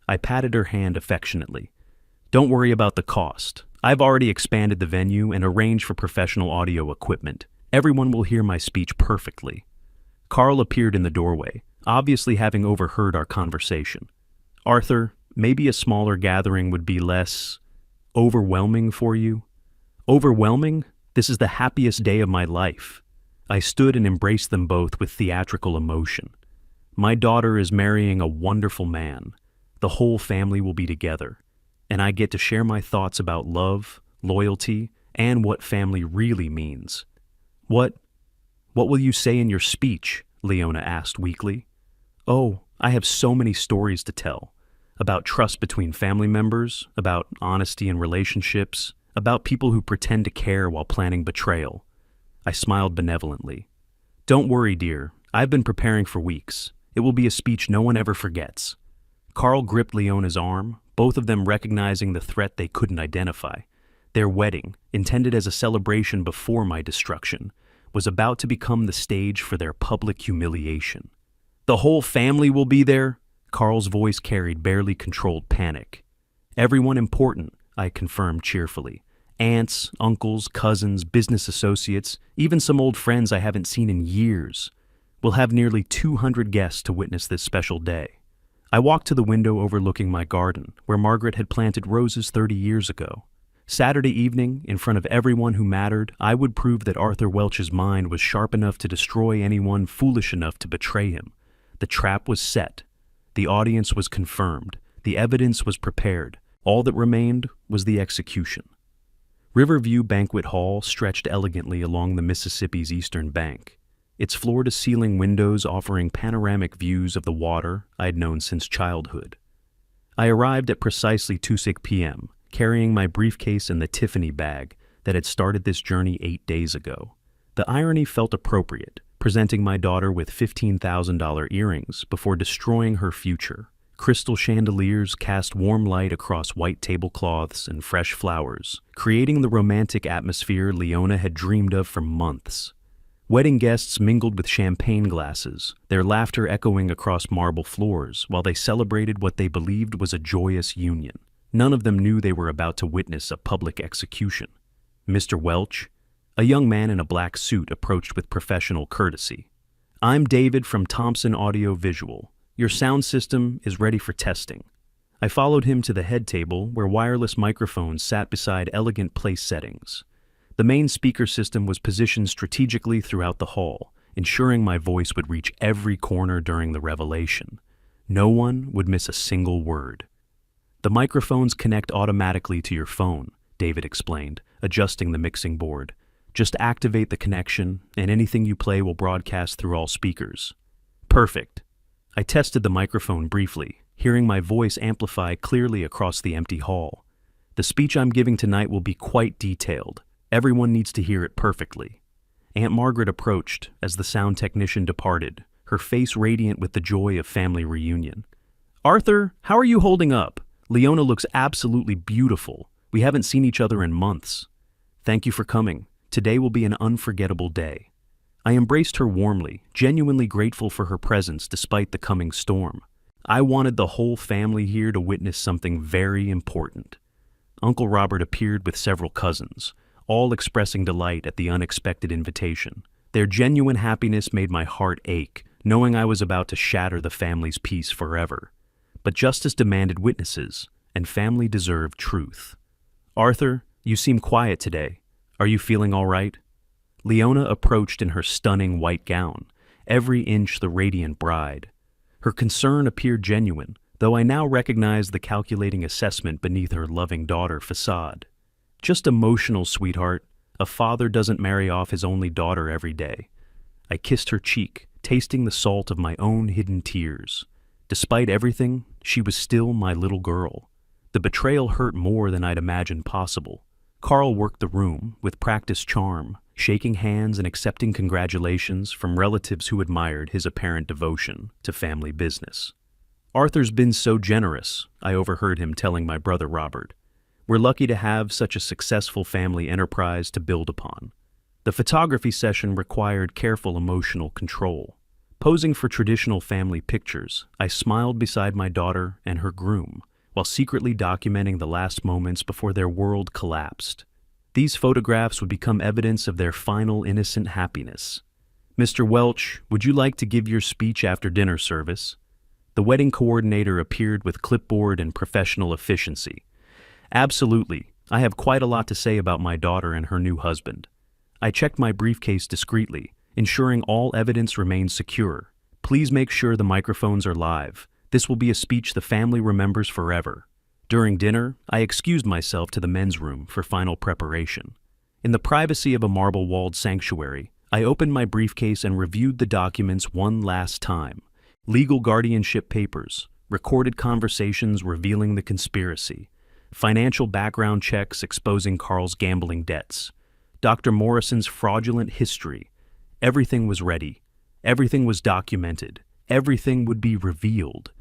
I patted her hand affectionately. Don't worry about the cost. I've already expanded the venue and arranged for professional audio equipment. Everyone will hear my speech perfectly. Carl appeared in the doorway, obviously having overheard our conversation. Arthur, maybe a smaller gathering would be less overwhelming for you? Overwhelming? This is the happiest day of my life. I stood and embraced them both with theatrical emotion. My daughter is marrying a wonderful man. The whole family will be together, and I get to share my thoughts about love, loyalty, and what family really means. What will you say in your speech? Leona asked weakly. Oh, I have so many stories to tell. About trust between family members, about honesty in relationships, about people who pretend to care while planning betrayal. I smiled benevolently. Don't worry, dear. I've been preparing for weeks. It will be a speech no one ever forgets. Carl gripped Leona's arm, both of them recognizing the threat they couldn't identify. Their wedding, intended as a celebration before my destruction, was about to become the stage for their public humiliation. The whole family will be there? Carl's voice carried barely controlled panic. Everyone important, I confirmed cheerfully. Aunts, uncles, cousins, business associates, even some old friends I haven't seen in years. We'll have nearly 200 guests to witness this special day. I walked to the window overlooking my garden, where Margaret had planted roses 30 years ago. Saturday evening, in front of everyone who mattered, I would prove that Arthur Welch's mind was sharp enough to destroy anyone foolish enough to betray him. The trap was set. The audience was confirmed. The evidence was prepared. All that remained was the execution. Riverview Banquet Hall stretched elegantly along the Mississippi's eastern bank, its floor-to-ceiling windows offering panoramic views of the water I'd known since childhood. I arrived at precisely 2:06 p.m., carrying my briefcase and the Tiffany bag that had started this journey 8 days ago. The irony felt appropriate, presenting my daughter with $15,000 earrings before destroying her future. Crystal chandeliers cast warm light across white tablecloths and fresh flowers, creating the romantic atmosphere Leona had dreamed of for months. Wedding guests mingled with champagne glasses, their laughter echoing across marble floors while they celebrated what they believed was a joyous union. None of them knew they were about to witness a public execution. Mr. Welch, a young man in a black suit, approached with professional courtesy. I'm David from Thompson Audio Visual. Your sound system is ready for testing. I followed him to the head table where wireless microphones sat beside elegant place settings. The main speaker system was positioned strategically throughout the hall, ensuring my voice would reach every corner during the revelation. No one would miss a single word. The microphones connect automatically to your phone, David explained, adjusting the mixing board. Just activate the connection, and anything you play will broadcast through all speakers. Perfect. I tested the microphone briefly, hearing my voice amplify clearly across the empty hall. The speech I'm giving tonight will be quite detailed. Everyone needs to hear it perfectly. Aunt Margaret approached as the sound technician departed, her face radiant with the joy of family reunion. Arthur, how are you holding up? Leona looks absolutely beautiful. We haven't seen each other in months. Thank you for coming. Today will be an unforgettable day. I embraced her warmly, genuinely grateful for her presence despite the coming storm. I wanted the whole family here to witness something very important. Uncle Robert appeared with several cousins, all expressing delight at the unexpected invitation. Their genuine happiness made my heart ache, knowing I was about to shatter the family's peace forever. But justice demanded witnesses, and family deserved truth. Arthur, you seem quiet today. Are you feeling all right? Leona approached in her stunning white gown, every inch the radiant bride. Her concern appeared genuine, though I now recognized the calculating assessment beneath her loving daughter facade. Just emotional, sweetheart. A father doesn't marry off his only daughter every day. I kissed her cheek, tasting the salt of my own hidden tears. Despite everything, she was still my little girl. The betrayal hurt more than I'd imagined possible. Carl worked the room with practiced charm, shaking hands and accepting congratulations from relatives who admired his apparent devotion to family business. Arthur's been so generous, I overheard him telling my brother Robert. We're lucky to have such a successful family enterprise to build upon. The photography session required careful emotional control. Posing for traditional family pictures, I smiled beside my daughter and her groom, while secretly documenting the last moments before their world collapsed. These photographs would become evidence of their final innocent happiness. Mr. Welch, would you like to give your speech after dinner service? The wedding coordinator appeared with clipboard and professional efficiency. Absolutely. I have quite a lot to say about my daughter and her new husband. I checked my briefcase discreetly, ensuring all evidence remains secure. Please make sure the microphones are live. This will be a speech the family remembers forever. During dinner, I excused myself to the men's room for final preparation. In the privacy of a marble-walled sanctuary, I opened my briefcase and reviewed the documents one last time. Legal guardianship papers, recorded conversations revealing the conspiracy, financial background checks exposing Carl's gambling debts, Dr. Morrison's fraudulent history. Everything was ready. Everything was documented. Everything would be revealed.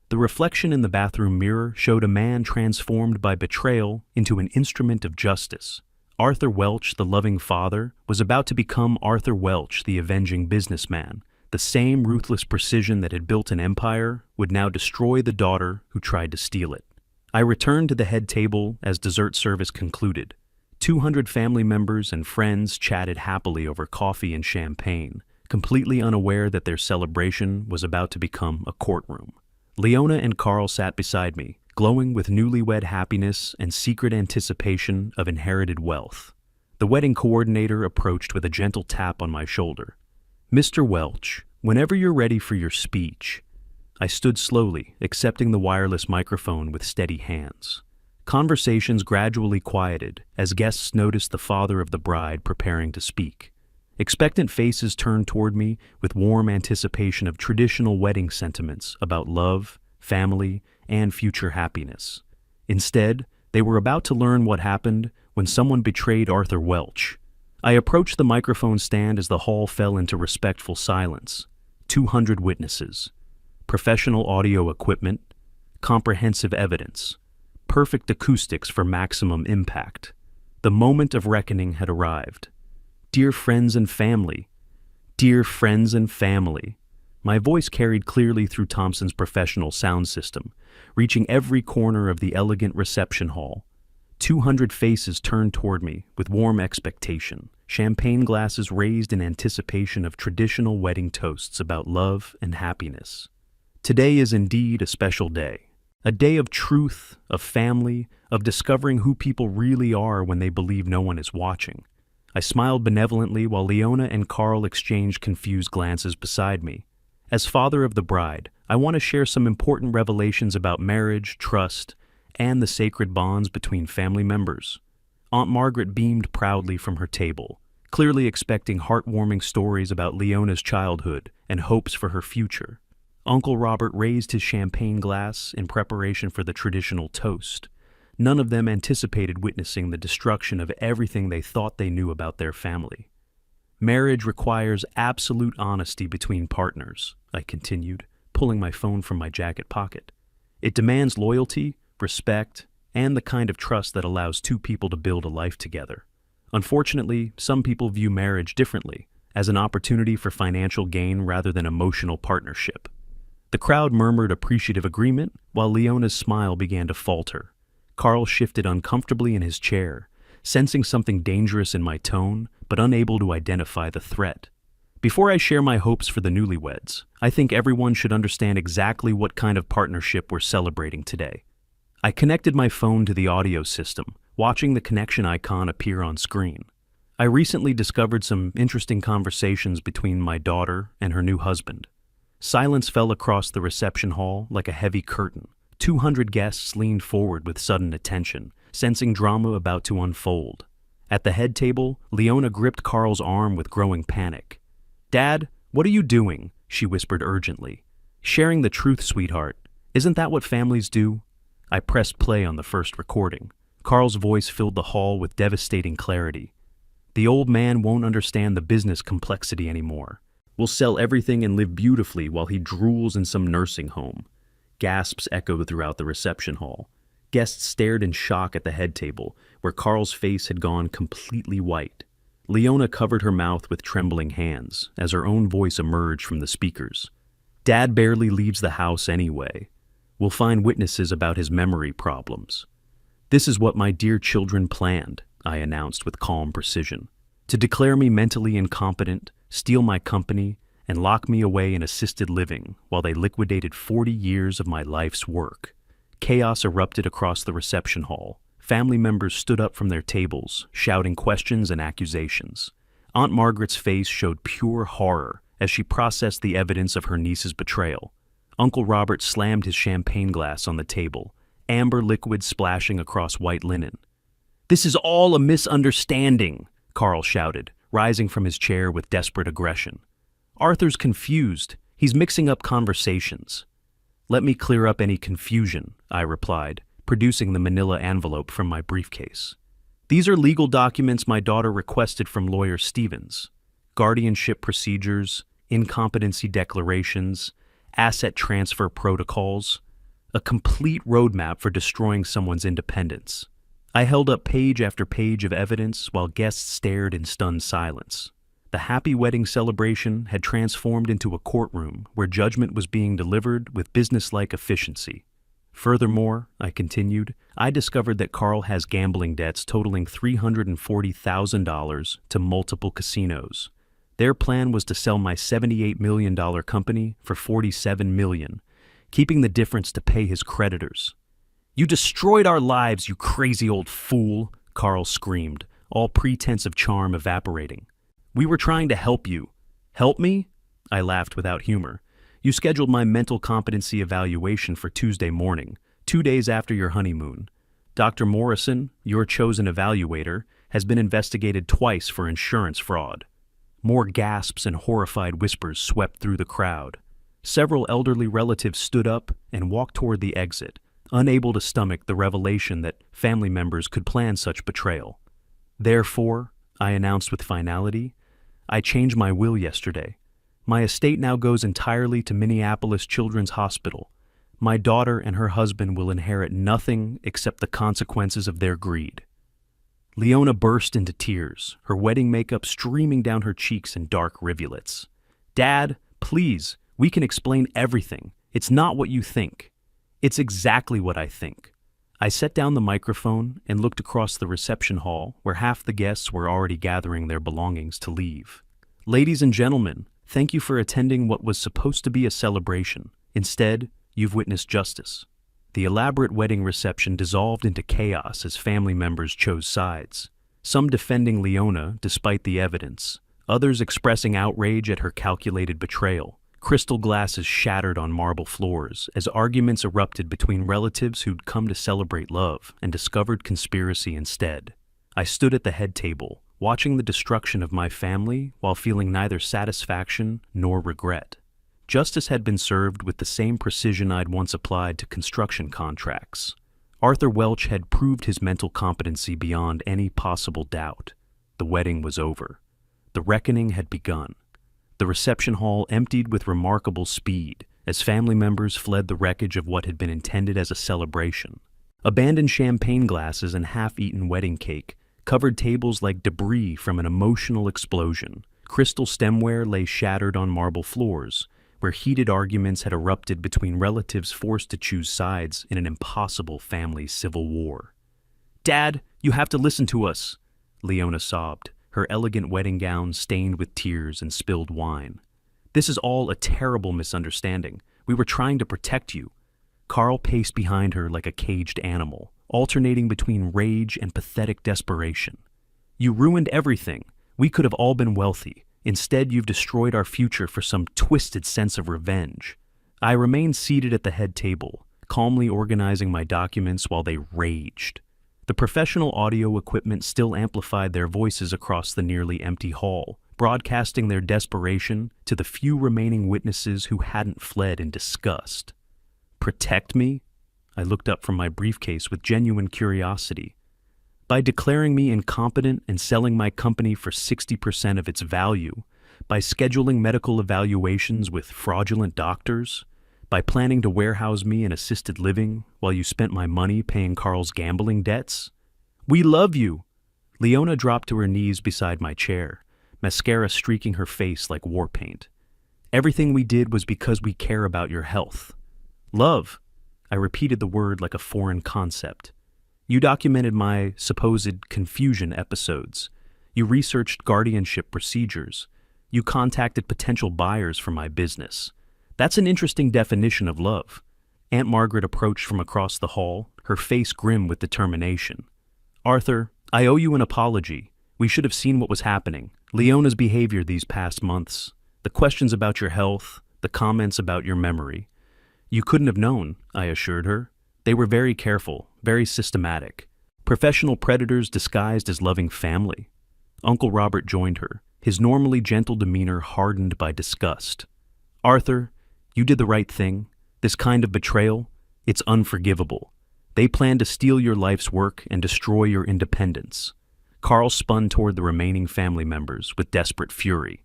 The reflection in the bathroom mirror showed a man transformed by betrayal into an instrument of justice. Arthur Welch, the loving father, was about to become Arthur Welch, the avenging businessman. The same ruthless precision that had built an empire would now destroy the daughter who tried to steal it. I returned to the head table as dessert service concluded. 200 family members and friends chatted happily over coffee and champagne, completely unaware that their celebration was about to become a courtroom. Leona and Carl sat beside me, glowing with newlywed happiness and secret anticipation of inherited wealth. The wedding coordinator approached with a gentle tap on my shoulder. Mr. Welch, whenever you're ready for your speech. I stood slowly, accepting the wireless microphone with steady hands. Conversations gradually quieted as guests noticed the father of the bride preparing to speak. Expectant faces turned toward me with warm anticipation of traditional wedding sentiments about love, family, and future happiness. Instead, they were about to learn what happened when someone betrayed Arthur Welch. I approached the microphone stand as the hall fell into respectful silence. 200 witnesses. Professional audio equipment. Comprehensive evidence. Perfect acoustics for maximum impact. The moment of reckoning had arrived. Dear friends and family. Dear friends and family. My voice carried clearly through Thompson's professional sound system, reaching every corner of the elegant reception hall. 200 faces turned toward me with warm expectation, champagne glasses raised in anticipation of traditional wedding toasts about love and happiness. Today is indeed a special day. A day of truth, of family, of discovering who people really are when they believe no one is watching. I smiled benevolently while Leona and Carl exchanged confused glances beside me. As father of the bride, I want to share some important revelations about marriage, trust, and the sacred bonds between family members. Aunt Margaret beamed proudly from her table, clearly expecting heartwarming stories about Leona's childhood and hopes for her future. Uncle Robert raised his champagne glass in preparation for the traditional toast. None of them anticipated witnessing the destruction of everything they thought they knew about their family. Marriage requires absolute honesty between partners, I continued, pulling my phone from my jacket pocket. It demands loyalty, respect, and the kind of trust that allows two people to build a life together. Unfortunately, some people view marriage differently, as an opportunity for financial gain rather than emotional partnership. The crowd murmured appreciative agreement, while Leona's smile began to falter. Carl shifted uncomfortably in his chair, sensing something dangerous in my tone, but unable to identify the threat. Before I share my hopes for the newlyweds, I think everyone should understand exactly what kind of partnership we're celebrating today. I connected my phone to the audio system, watching the connection icon appear on screen. I recently discovered some interesting conversations between my daughter and her new husband. Silence fell across the reception hall like a heavy curtain. 200 guests leaned forward with sudden attention, sensing drama about to unfold. At the head table, Leona gripped Carl's arm with growing panic. "Dad, what are you doing?" she whispered urgently. "Sharing the truth, sweetheart. Isn't that what families do?" I pressed play on the first recording. Carl's voice filled the hall with devastating clarity. "The old man won't understand the business complexity anymore. We'll sell everything and live beautifully while he drools in some nursing home." Gasps echoed throughout the reception hall. Guests stared in shock at the head table, where Carl's face had gone completely white. Leona covered her mouth with trembling hands as her own voice emerged from the speakers. "Dad barely leaves the house anyway. We'll find witnesses about his memory problems." "This is what my dear children planned," I announced with calm precision. "To declare me mentally incompetent, steal my company, and lock me away in assisted living while they liquidated 40 years of my life's work." Chaos erupted across the reception hall. Family members stood up from their tables, shouting questions and accusations. Aunt Margaret's face showed pure horror as she processed the evidence of her niece's betrayal. Uncle Robert slammed his champagne glass on the table, amber liquid splashing across white linen. "This is all a misunderstanding," Carl shouted, rising from his chair with desperate aggression. "Arthur's confused. He's mixing up conversations." "Let me clear up any confusion," I replied, producing the manila envelope from my briefcase. "These are legal documents my daughter requested from lawyer Stevens. Guardianship procedures, incompetency declarations, asset transfer protocols, a complete roadmap for destroying someone's independence." I held up page after page of evidence while guests stared in stunned silence. The happy wedding celebration had transformed into a courtroom where judgment was being delivered with businesslike efficiency. Furthermore, I continued, I discovered that Carl has gambling debts totaling $340,000 to multiple casinos. Their plan was to sell my $78 million company for $47 million, keeping the difference to pay his creditors. "You destroyed our lives, you crazy old fool," Carl screamed, all pretense of charm evaporating. "We were trying to help you." "Help me?" I laughed without humor. "You scheduled my mental competency evaluation for Tuesday morning, 2 days after your honeymoon. Dr. Morrison, your chosen evaluator, has been investigated twice for insurance fraud." More gasps and horrified whispers swept through the crowd. Several elderly relatives stood up and walked toward the exit, unable to stomach the revelation that family members could plan such betrayal. "Therefore," I announced with finality, "I changed my will yesterday. My estate now goes entirely to Minneapolis Children's Hospital. My daughter and her husband will inherit nothing except the consequences of their greed." Leona burst into tears, her wedding makeup streaming down her cheeks in dark rivulets. "Dad, please, we can explain everything. It's not what you think." "It's exactly what I think." I set down the microphone and looked across the reception hall where half the guests were already gathering their belongings to leave. "Ladies and gentlemen, thank you for attending what was supposed to be a celebration. Instead, you've witnessed justice." The elaborate wedding reception dissolved into chaos as family members chose sides, some defending Leona despite the evidence, others expressing outrage at her calculated betrayal. Crystal glasses shattered on marble floors as arguments erupted between relatives who'd come to celebrate love and discovered conspiracy instead. I stood at the head table, watching the destruction of my family while feeling neither satisfaction nor regret. Justice had been served with the same precision I'd once applied to construction contracts. Arthur Welch had proved his mental competency beyond any possible doubt. The wedding was over. The reckoning had begun. The reception hall emptied with remarkable speed as family members fled the wreckage of what had been intended as a celebration. Abandoned champagne glasses and half-eaten wedding cake covered tables like debris from an emotional explosion. Crystal stemware lay shattered on marble floors, where heated arguments had erupted between relatives forced to choose sides in an impossible family civil war. "Dad, you have to listen to us," Leona sobbed, her elegant wedding gown stained with tears and spilled wine. "This is all a terrible misunderstanding. We were trying to protect you." Carl paced behind her like a caged animal, alternating between rage and pathetic desperation. "You ruined everything. We could have all been wealthy. Instead, you've destroyed our future for some twisted sense of revenge." I remained seated at the head table, calmly organizing my documents while they raged. The professional audio equipment still amplified their voices across the nearly empty hall, broadcasting their desperation to the few remaining witnesses who hadn't fled in disgust. "Protect me?" I looked up from my briefcase with genuine curiosity. "By declaring me incompetent and selling my company for 60% of its value? By scheduling medical evaluations with fraudulent doctors? By planning to warehouse me in assisted living while you spent my money paying Carl's gambling debts?" "We love you!" Leona dropped to her knees beside my chair, mascara streaking her face like war paint. "Everything we did was because we care about your health." "Love," I repeated the word like a foreign concept. "You documented my supposed confusion episodes. You researched guardianship procedures. You contacted potential buyers for my business. That's an interesting definition of love." Aunt Margaret approached from across the hall, her face grim with determination. "Arthur, I owe you an apology. We should have seen what was happening. Leona's behavior these past months, the questions about your health, the comments about your memory. You couldn't have known," I assured her. "They were very careful, very systematic. Professional predators disguised as loving family." Uncle Robert joined her, his normally gentle demeanor hardened by disgust. "Arthur, you did the right thing. This kind of betrayal, it's unforgivable. They planned to steal your life's work and destroy your independence." Carl spun toward the remaining family members with desperate fury.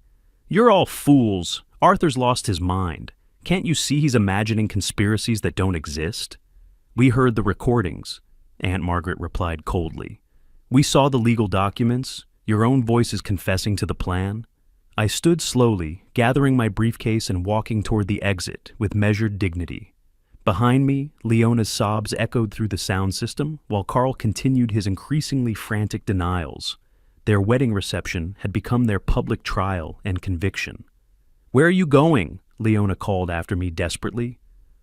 "You're all fools. Arthur's lost his mind. Can't you see he's imagining conspiracies that don't exist?" "We heard the recordings," Aunt Margaret replied coldly. "We saw the legal documents, your own voices confessing to the plan." I stood slowly, gathering my briefcase and walking toward the exit with measured dignity. Behind me, Leona's sobs echoed through the sound system, while Carl continued his increasingly frantic denials. Their wedding reception had become their public trial and conviction. "Where are you going?" Leona called after me desperately.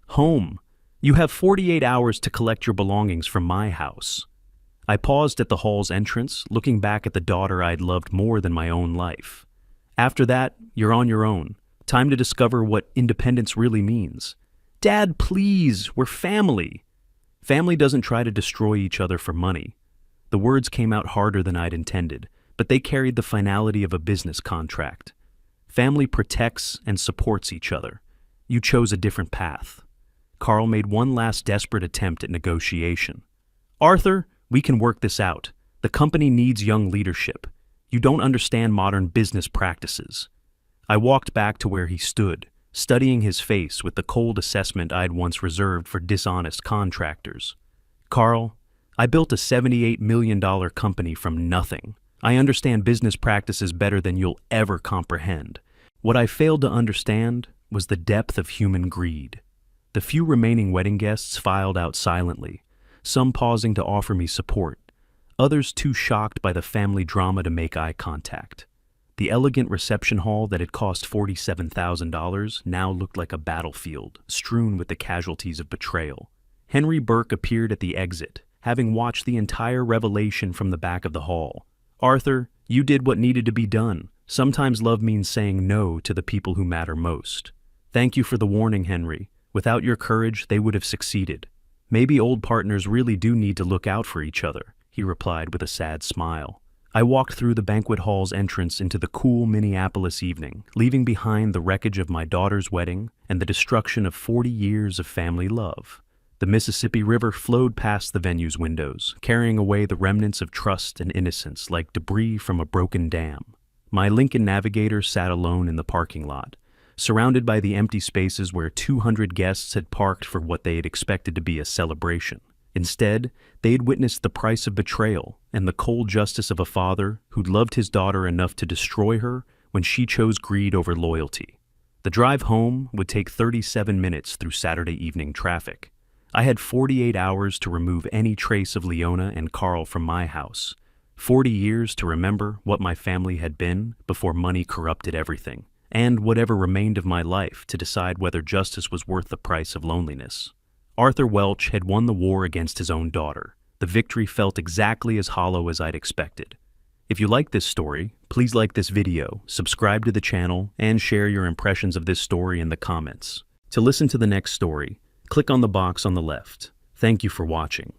"Home. You have 48 hours to collect your belongings from my house." I paused at the hall's entrance, looking back at the daughter I'd loved more than my own life. "After that, you're on your own. Time to discover what independence really means." "Dad, please, we're family." "Family doesn't try to destroy each other for money." The words came out harder than I'd intended, but they carried the finality of a business contract. Family protects and supports each other. You chose a different path. Carl made one last desperate attempt at negotiation. "Arthur, we can work this out. The company needs young leadership. You don't understand modern business practices." I walked back to where he stood, studying his face with the cold assessment I'd once reserved for dishonest contractors. "Carl, I built a $78 million company from nothing. I understand business practices better than you'll ever comprehend. What I failed to understand was the depth of human greed." The few remaining wedding guests filed out silently, some pausing to offer me support, others too shocked by the family drama to make eye contact. The elegant reception hall that had cost $47,000 now looked like a battlefield, strewn with the casualties of betrayal. Henry Burke appeared at the exit, having watched the entire revelation from the back of the hall. "Arthur, you did what needed to be done. Sometimes love means saying no to the people who matter most. Thank you for the warning, Henry. Without your courage, they would have succeeded." "Maybe old partners really do need to look out for each other," he replied with a sad smile. I walked through the banquet hall's entrance into the cool Minneapolis evening, leaving behind the wreckage of my daughter's wedding and the destruction of 40 years of family love. The Mississippi River flowed past the venue's windows, carrying away the remnants of trust and innocence like debris from a broken dam. My Lincoln Navigator sat alone in the parking lot, surrounded by the empty spaces where 200 guests had parked for what they had expected to be a celebration. Instead, they had witnessed the price of betrayal and the cold justice of a father who'd loved his daughter enough to destroy her when she chose greed over loyalty. The drive home would take 37 minutes through Saturday evening traffic. I had 48 hours to remove any trace of Leona and Carl from my house, 40 years to remember what my family had been before money corrupted everything, and whatever remained of my life to decide whether justice was worth the price of loneliness. Arthur Welch had won the war against his own daughter. The victory felt exactly as hollow as I'd expected. If you like this story, please like this video, subscribe to the channel, and share your impressions of this story in the comments. To listen to the next story, click on the box on the left. Thank you for watching.